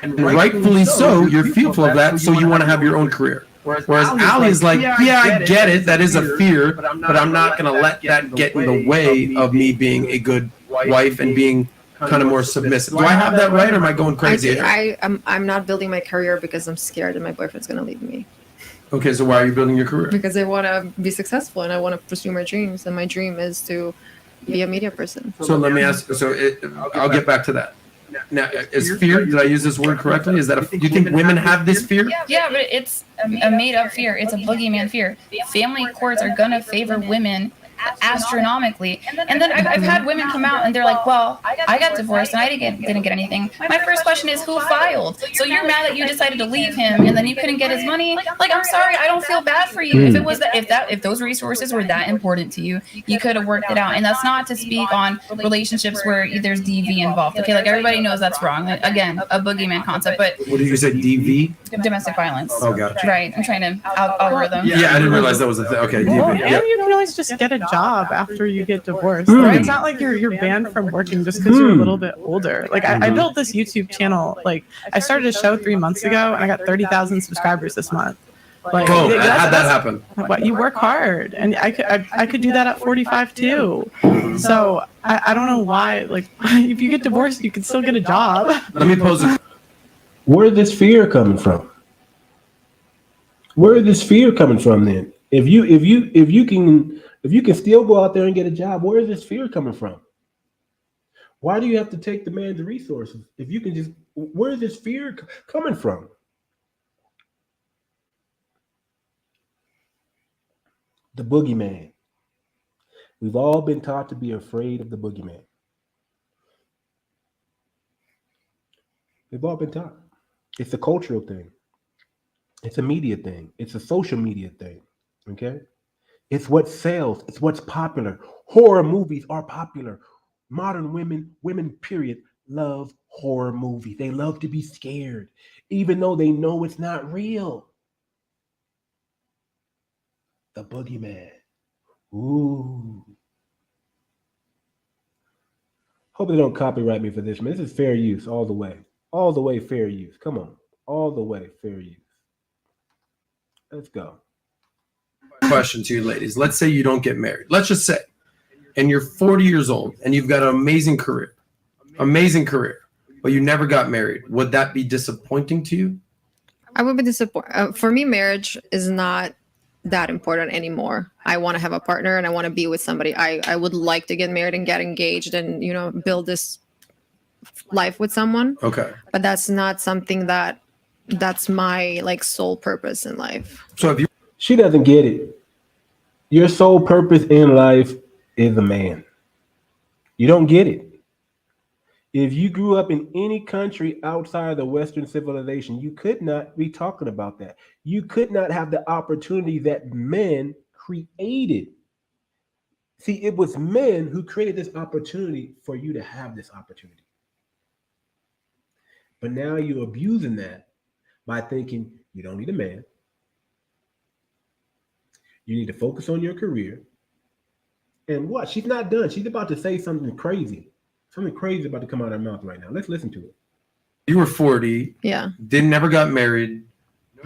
and rightfully so, you're fearful of that, so you want to have your own career. Whereas Ali is like, yeah, I get it, that is a fear, but I'm not going to let that get in the way of me being a good wife and being kind of more submissive. Do I have that right, or am I going crazy? I'm not building my career because I'm scared that my boyfriend's gonna leave me. Okay, so why are you building your career? Because I want to be successful and I want to pursue my dreams, and my dream is to be a media person. So let me ask. I'll get back to that. Now, is fear? Did I use this word correctly? Is that? Do you think women have this fear? Yeah, but it's a made-up fear. It's a boogeyman fear. Family courts are gonna favor women astronomically, and then I've had women come out and they're like, well, I got divorced and I didn't get anything. My first question is, who filed? So you're mad that you decided to leave him and then you couldn't get his money? Like, I'm sorry, I don't feel bad for you. If it was if those resources were that important to you, you could have worked it out. And that's not to speak on relationships where there's DV involved. Okay, like everybody knows that's wrong. Like, again, a boogeyman concept. But What did you say? DV? domestic violence. Oh, gotcha. Right. I'm trying to algorithm. Yeah, I didn't realize that was a thing. Okay, DV. Well, Yeah. and you can always just get a job after you get divorced. Right? It's not like you're banned from working just because you're a little bit older. Like I built this YouTube channel. Like I started a show 3 months ago, and I got 30,000 subscribers this month. Like, Boom! How'd that happen? What, you work hard, and I could do that at 45 too. So I don't know why. Like if you get divorced, you can still get a job. Let me pose a. Where is this fear coming from? Where is this fear coming from then? If you can still go out there and get a job, where is this fear coming from? Why do you have to take the man's resources? If you can just, where is this fear coming from? The boogeyman. We've all been taught to be afraid of the boogeyman. We've all been taught. It's a cultural thing. It's a media thing. It's a social media thing. Okay? It's what sells. It's what's popular. Horror movies are popular. Modern women, period, love horror movies. They love to be scared, even though they know it's not real. The boogeyman. Ooh. Hope they don't copyright me for this, man. This is fair use all the way. All the way fair use. Come on. All the way fair use. Let's go. Question to you ladies. Let's say you don't get married. Let's just say, and you're 40 years old and you've got an amazing career, but you never got married. Would that be disappointing to you? I would be disappointed. For me, marriage is not that important anymore. I want to have a partner and I want to be with somebody. I would like to get married and get engaged and, you know, build this life with someone. Okay. But that's not something that's my like sole purpose in life. So if you She doesn't get it. Your sole purpose in life is a man. You don't get it. If you grew up in any country outside the Western civilization, you could not be talking about that. You could not have the opportunity that men created. See, it was men who created this opportunity for you to have this opportunity. But now you're abusing that by thinking you don't need a man. You need to focus on your career. And what? She's not done. She's about to say something crazy. Something crazy about to come out of her mouth right now. Let's listen to it. You were 40. Yeah. Never got married.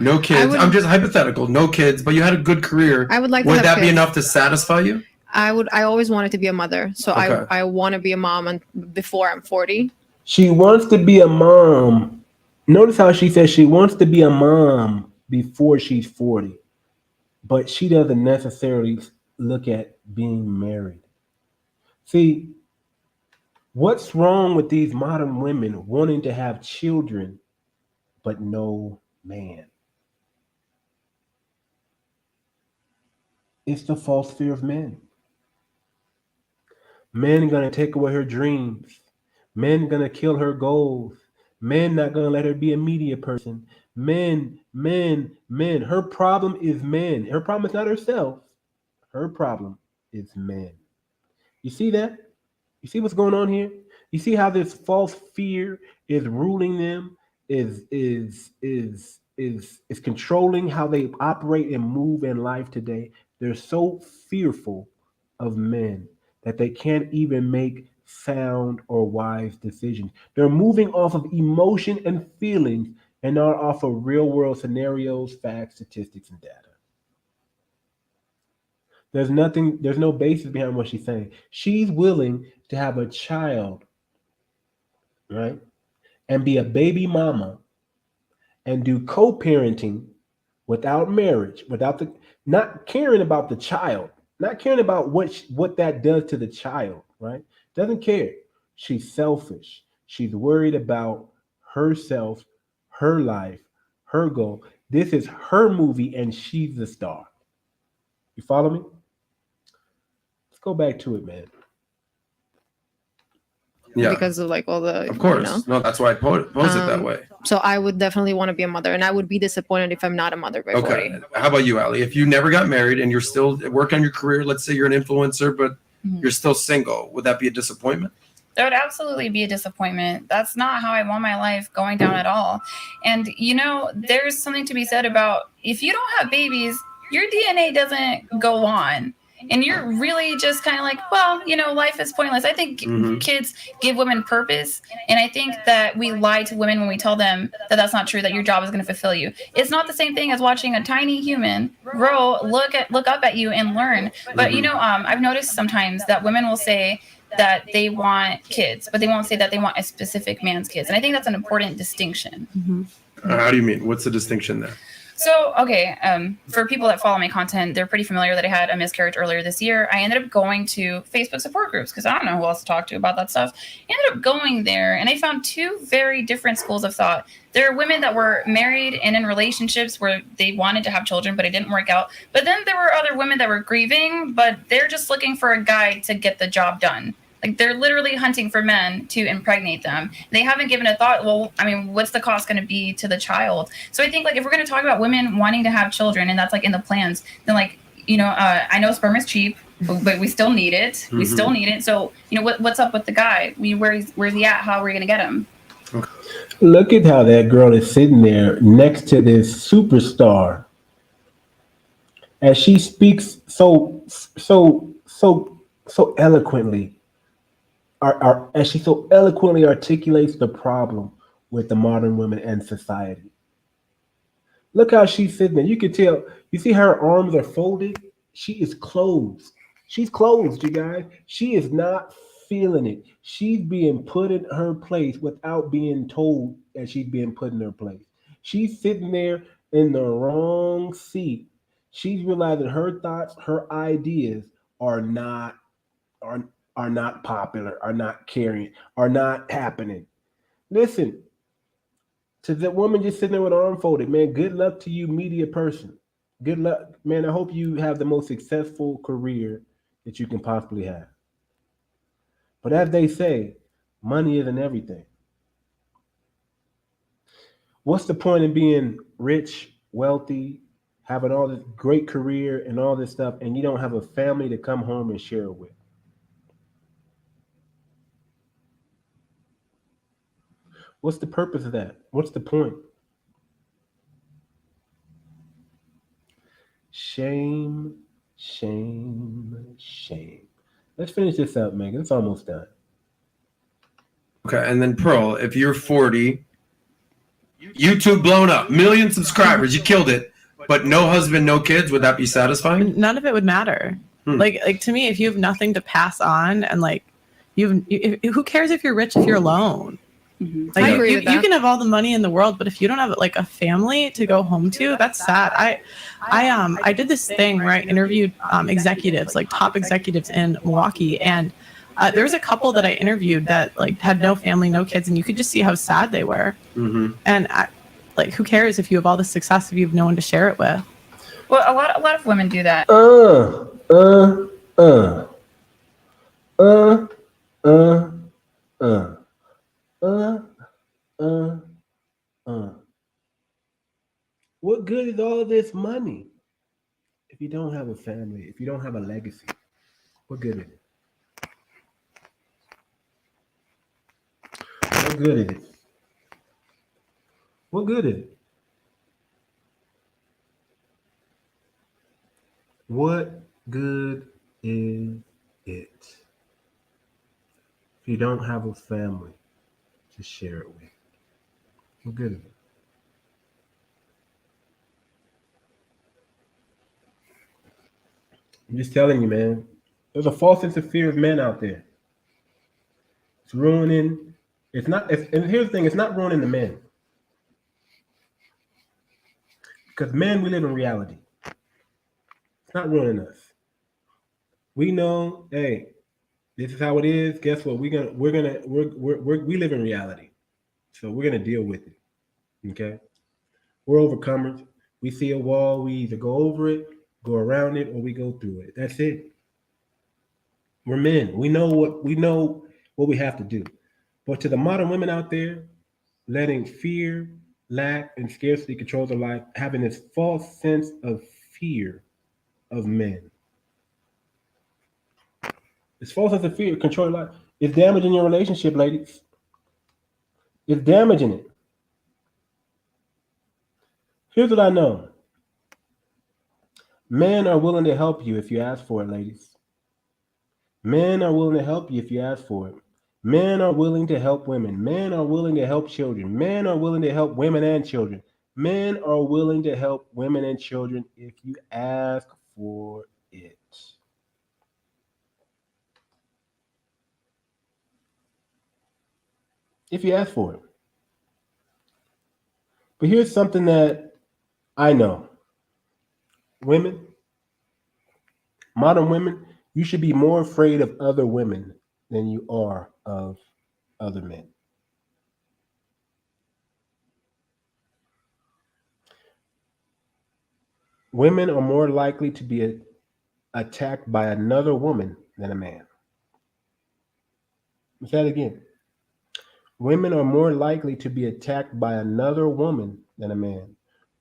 No kids. I'm just hypothetical. No kids, but you had a good career. I would like to Would have that be kids. enough to satisfy you? I always wanted to be a mother. So Okay. I want to be a mom before I'm 40. She wants to be a mom. Notice how she says she wants to be a mom before she's 40. But she doesn't necessarily look at being married. See, what's wrong with these modern women wanting to have children, but no man? It's the false fear of men. Men gonna take away her dreams. Men gonna kill her goals. Men not gonna let her be a media person. Men. Her problem is men. Her problem is not herself. Her problem is men. You see that? You see what's going on here? You see how this false fear is ruling them, is controlling how they operate and move in life today. They're so fearful of men that they can't even make sound or wise decisions. They're moving off of emotion and feelings and not off of real world scenarios, facts, statistics, and data. There's no basis behind what she's saying. She's willing to have a child, right? And be a baby mama and do co-parenting without marriage, without the not caring about the child, not caring about what that does to the child, right? Doesn't care. She's selfish. She's worried about herself, her life, her goal. This is her movie and she's the star. You follow me? Let's go back to it, man. Yeah. Because of like all the, Of course. No, that's why I pose it that way. So I would definitely want to be a mother, and I would be disappointed if I'm not a mother by 40. Okay. How about you, Ali? If you never got married and you're still working on your career, let's say you're an influencer, but you're still single, would that be a disappointment? That would absolutely be a disappointment. That's not how I want my life going down at all. And, there's something to be said about if you don't have babies, your DNA doesn't go on. And you're really just kind of like, life is pointless. I think kids give women purpose. And I think that we lie to women when we tell them that that's not true, that your job is going to fulfill you. It's not the same thing as watching a tiny human grow, look up at you and learn. But, I've noticed sometimes that women will say that they want kids, but they won't say that they want a specific man's kids. And I think that's an important distinction. How do you mean? What's the distinction there? So, okay, for people that follow my content, they're pretty familiar that I had a miscarriage earlier this year. I ended up going to Facebook support groups because I don't know who else to talk to about that stuff. I ended up going there, and I found two very different schools of thought. There are women that were married and in relationships where they wanted to have children, but it didn't work out. But then there were other women that were grieving, but they're just looking for a guy to get the job done. Like, they're literally hunting for men to impregnate them. They haven't given a thought, what's the cost going to be to the child? So I think, if we're going to talk about women wanting to have children and that's, in the plans, then, I know sperm is cheap, but we still need it. We still need it. So, what's up with the guy? Where's he at? How are we going to get him? Look at how that girl is sitting there next to this superstar. As she speaks so eloquently. As she so eloquently articulates the problem with the modern women and society. Look how she's sitting there. You can tell, you see her arms are folded. She is closed. She's closed, you guys. She is not feeling it. She's being put in her place without being told that she's being put in her place. She's sitting there in the wrong seat. She's realizing her thoughts, her ideas are not popular, are not carrying, are not happening. Listen, to the woman just sitting there with her arm folded, man, good luck to you, media person. Good luck, man. I hope you have the most successful career that you can possibly have. But as they say, money isn't everything. What's the point in being rich, wealthy, having all this great career and all this stuff, and you don't have a family to come home and share it with? What's the purpose of that? What's the point? Shame, shame, shame. Let's finish this up, Megan. It's almost done. Okay, and then Pearl, if you're 40, YouTube blown up, million subscribers, you killed it, but no husband, no kids, would that be satisfying? None of it would matter. Like to me, if you have nothing to pass on, and who cares if you're rich if you're alone? I agree with that. You can have all the money in the world, but if you don't have a family to go home to, that's sad. I did this thing where I interviewed executives, top executives in Milwaukee, and there was a couple that I interviewed that had no family, no kids, and you could just see how sad they were. And who cares if you have all the success if you have no one to share it with? Well, a lot of women do that. Uh, uh, uh, uh, uh, uh, uh, uh, uh. What good is all this money if you don't have a family, if you don't have a legacy? What good is it? What good is it? What good is it? What good is it if you don't have a family to share it with? What good is it? I'm just telling you, man. There's a false sense of fear of men out there. It's ruining. It's not. And here's the thing: it's not ruining the men. Because men, we live in reality. It's not ruining us. We know, hey, this is how it is. Guess what? We live in reality. So we're gonna deal with it. Okay? We're overcomers. We see a wall, we either go over it, go around it, or we go through it. That's it. We're men. We know what we have to do. But to the modern women out there, letting fear, lack, and scarcity control their life, having this false sense of fear of men. This false sense of fear control your life. It's damaging your relationship, ladies. It's damaging it. Here's what I know. Men are willing to help you if you ask for it, ladies. Men are willing to help you if you ask for it. Men are willing to help women. Men are willing to help children. Men are willing to help women and children. Men are willing to help women and children if you ask for it. If you ask for it. But here's something that I know. Women, modern women, you should be more afraid of other women than you are of other men. Women are more likely to be attacked by another woman than a man. Let's say that again. Women are more likely to be attacked by another woman than a man.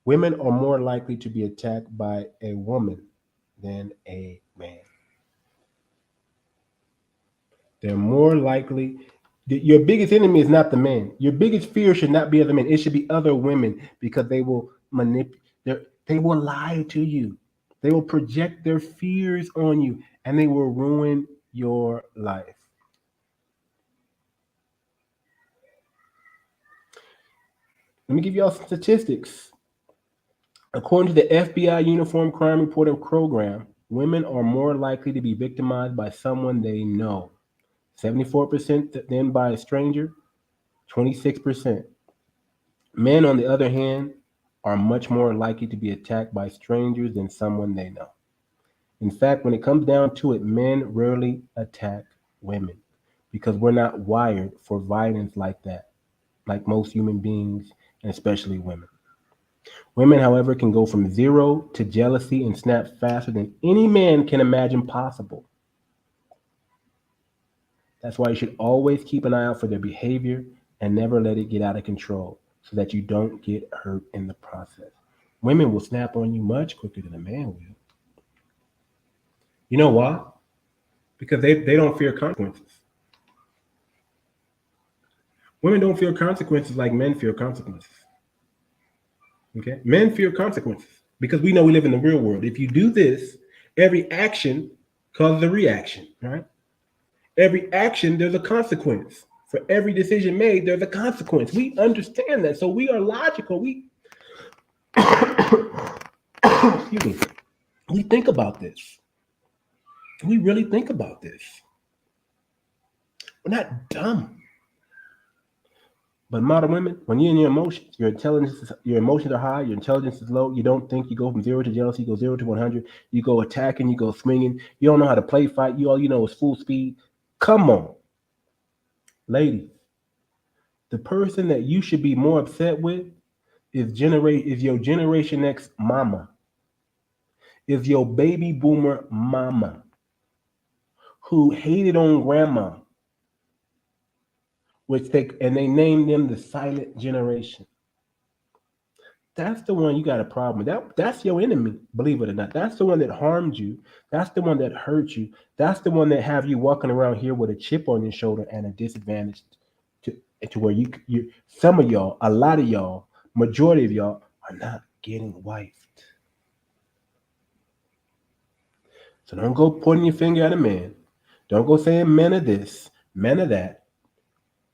Women are more likely to be attacked by a woman than a man. They're more likely. Your biggest enemy is not the man. Your biggest fear should not be other men. It should be other women because they will manipulate. They will lie to you. They will project their fears on you, and they will ruin your life. Let me give you all some statistics. According to the FBI Uniform Crime Reporting Program, women are more likely to be victimized by someone they know. 74% than by a stranger, 26%. Men, on the other hand, are much more likely to be attacked by strangers than someone they know. In fact, when it comes down to it, men rarely attack women because we're not wired for violence like that, like most human beings, and especially women. Women, however, can go from zero to jealousy and snap faster than any man can imagine possible. That's why you should always keep an eye out for their behavior and never let it get out of control so that you don't get hurt in the process. Women will snap on you much quicker than a man will. You know why? Because they don't fear consequences. Women don't fear consequences like men fear consequences. Okay? Men fear consequences because we know we live in the real world. If you do this, every action causes a reaction, right? Every action, there's a consequence. For every decision made, there's a consequence. We understand that. So we are logical. We excuse me. We think about this. We really think about this. We're not dumb. But modern women, when you're in your emotions, your emotions are high, your intelligence is low, you don't think, you go from zero to jealousy, you go 0 to 100, you go attacking, you go swinging, you don't know how to play fight, all you know is full speed. Come on. Ladies, the person that you should be more upset with is your Generation X mama. is your baby boomer mama who hated on grandma, they named them the silent generation. That's the one you got a problem with. That's your enemy, believe it or not. That's the one that harmed you. That's the one that hurt you. That's the one that have you walking around here with a chip on your shoulder and a disadvantage to where you some of y'all, a lot of y'all, majority of y'all are not getting wifed. So don't go pointing your finger at a man. Don't go saying men of this, men of that.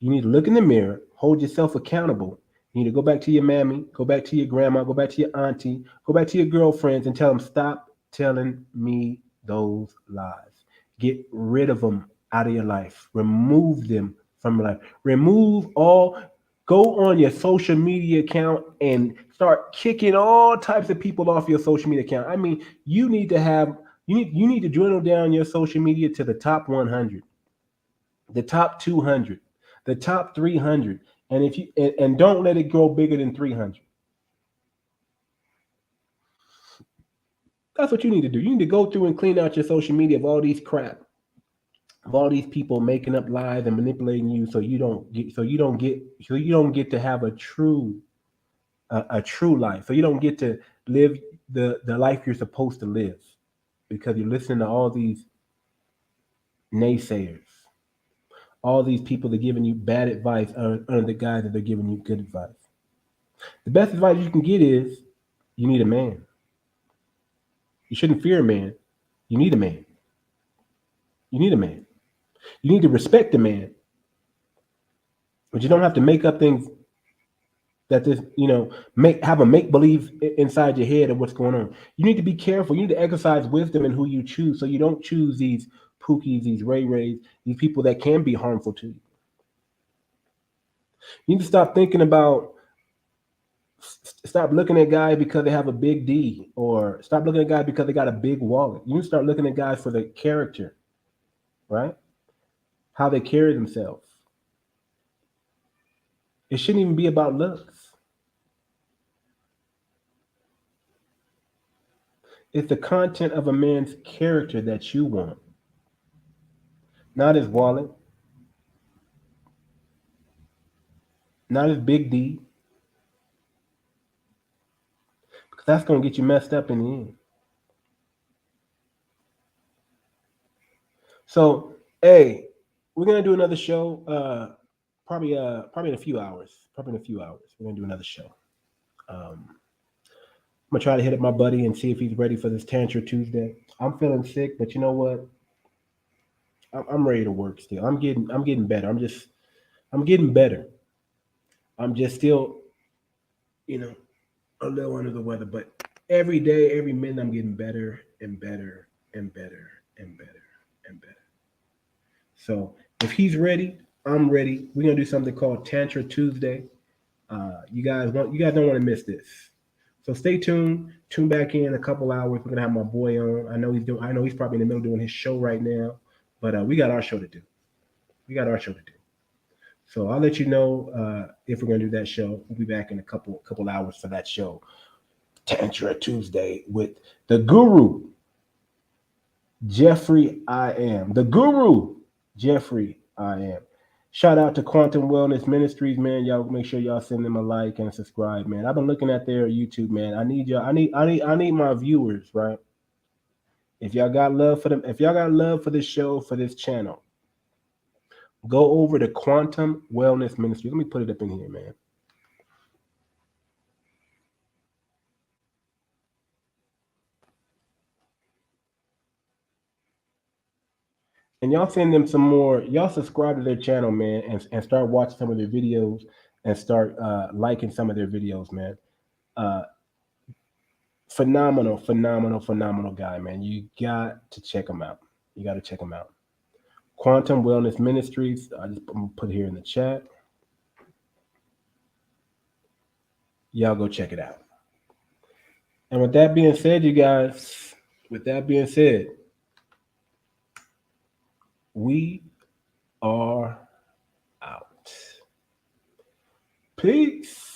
You need to look in the mirror, hold yourself accountable. You need to go back to your mammy, go back to your grandma, go back to your auntie, go back to your girlfriends and tell them, stop telling me those lies. Get rid of them out of your life. Remove them from your life. Go on your social media account and start kicking all types of people off your social media account. I mean, you need to dwindle down your social media to the top 100, the top 200, the top 300, and if you and don't let it grow bigger than 300. That's what you need to do. You need to go through and clean out your social media of all these crap, of all these people making up lies and manipulating you, so you don't get to have a true life. So you don't get to live the life you're supposed to live because you're listening to all these naysayers. All these people that are giving you bad advice under the guise that they're giving you good advice. The best advice you can get is you need a man. You shouldn't fear a man. You need a man. You need a man. You need to respect a man. But you don't have to make up things that have a make believe inside your head of what's going on. You need to be careful. You need to exercise wisdom in who you choose, so you don't choose these pookies, these ray-rays, these people that can be harmful to you. You need to stop looking at guys because they have a big D, or stop looking at guys because they got a big wallet. You need to start looking at guys for their character, right? How they carry themselves. It shouldn't even be about looks. It's the content of a man's character that you want, not his wallet, not his big D, because that's going to get you messed up in the end. So, hey, we're gonna do another show. Probably in a few hours. We're gonna do another show. I'm gonna try to hit up my buddy and see if he's ready for this Tantra Tuesday. I'm feeling sick, but you know what? I'm ready to work still. I'm getting better. I'm getting better. I'm just still, a little under the weather, but every day, every minute, I'm getting better and better and better and better and better. So if he's ready, I'm ready. We're gonna do something called Tantra Tuesday. You guys don't want to miss this. So stay tuned. Tune back in a couple hours. We're gonna have my boy on. I know he's probably in the middle doing his show right now, but we got our show to do. So I'll let you know if we're gonna do that show. We'll be back in a couple hours for that show. Tantra Tuesday with the Guru, Jeffrey I Am. The Guru, Jeffrey I Am. Shout out to Quantum Wellness Ministries, man. Y'all make sure y'all send them a like and a subscribe, man. I've been looking at their YouTube, man. I need y'all. I need my viewers, right? If y'all got love for them, if y'all got love for this show, for this channel, go over to Quantum Wellness Ministries. Let me put it up in here, man. And y'all send them some more. Y'all subscribe to their channel, man, and start watching some of their videos and start liking some of their videos, man. Phenomenal guy, man. You got to check him out. Quantum Wellness Ministries. I'm gonna put it here in the chat. Y'all go check it out. And with that being said, you guys, we are out. Peace.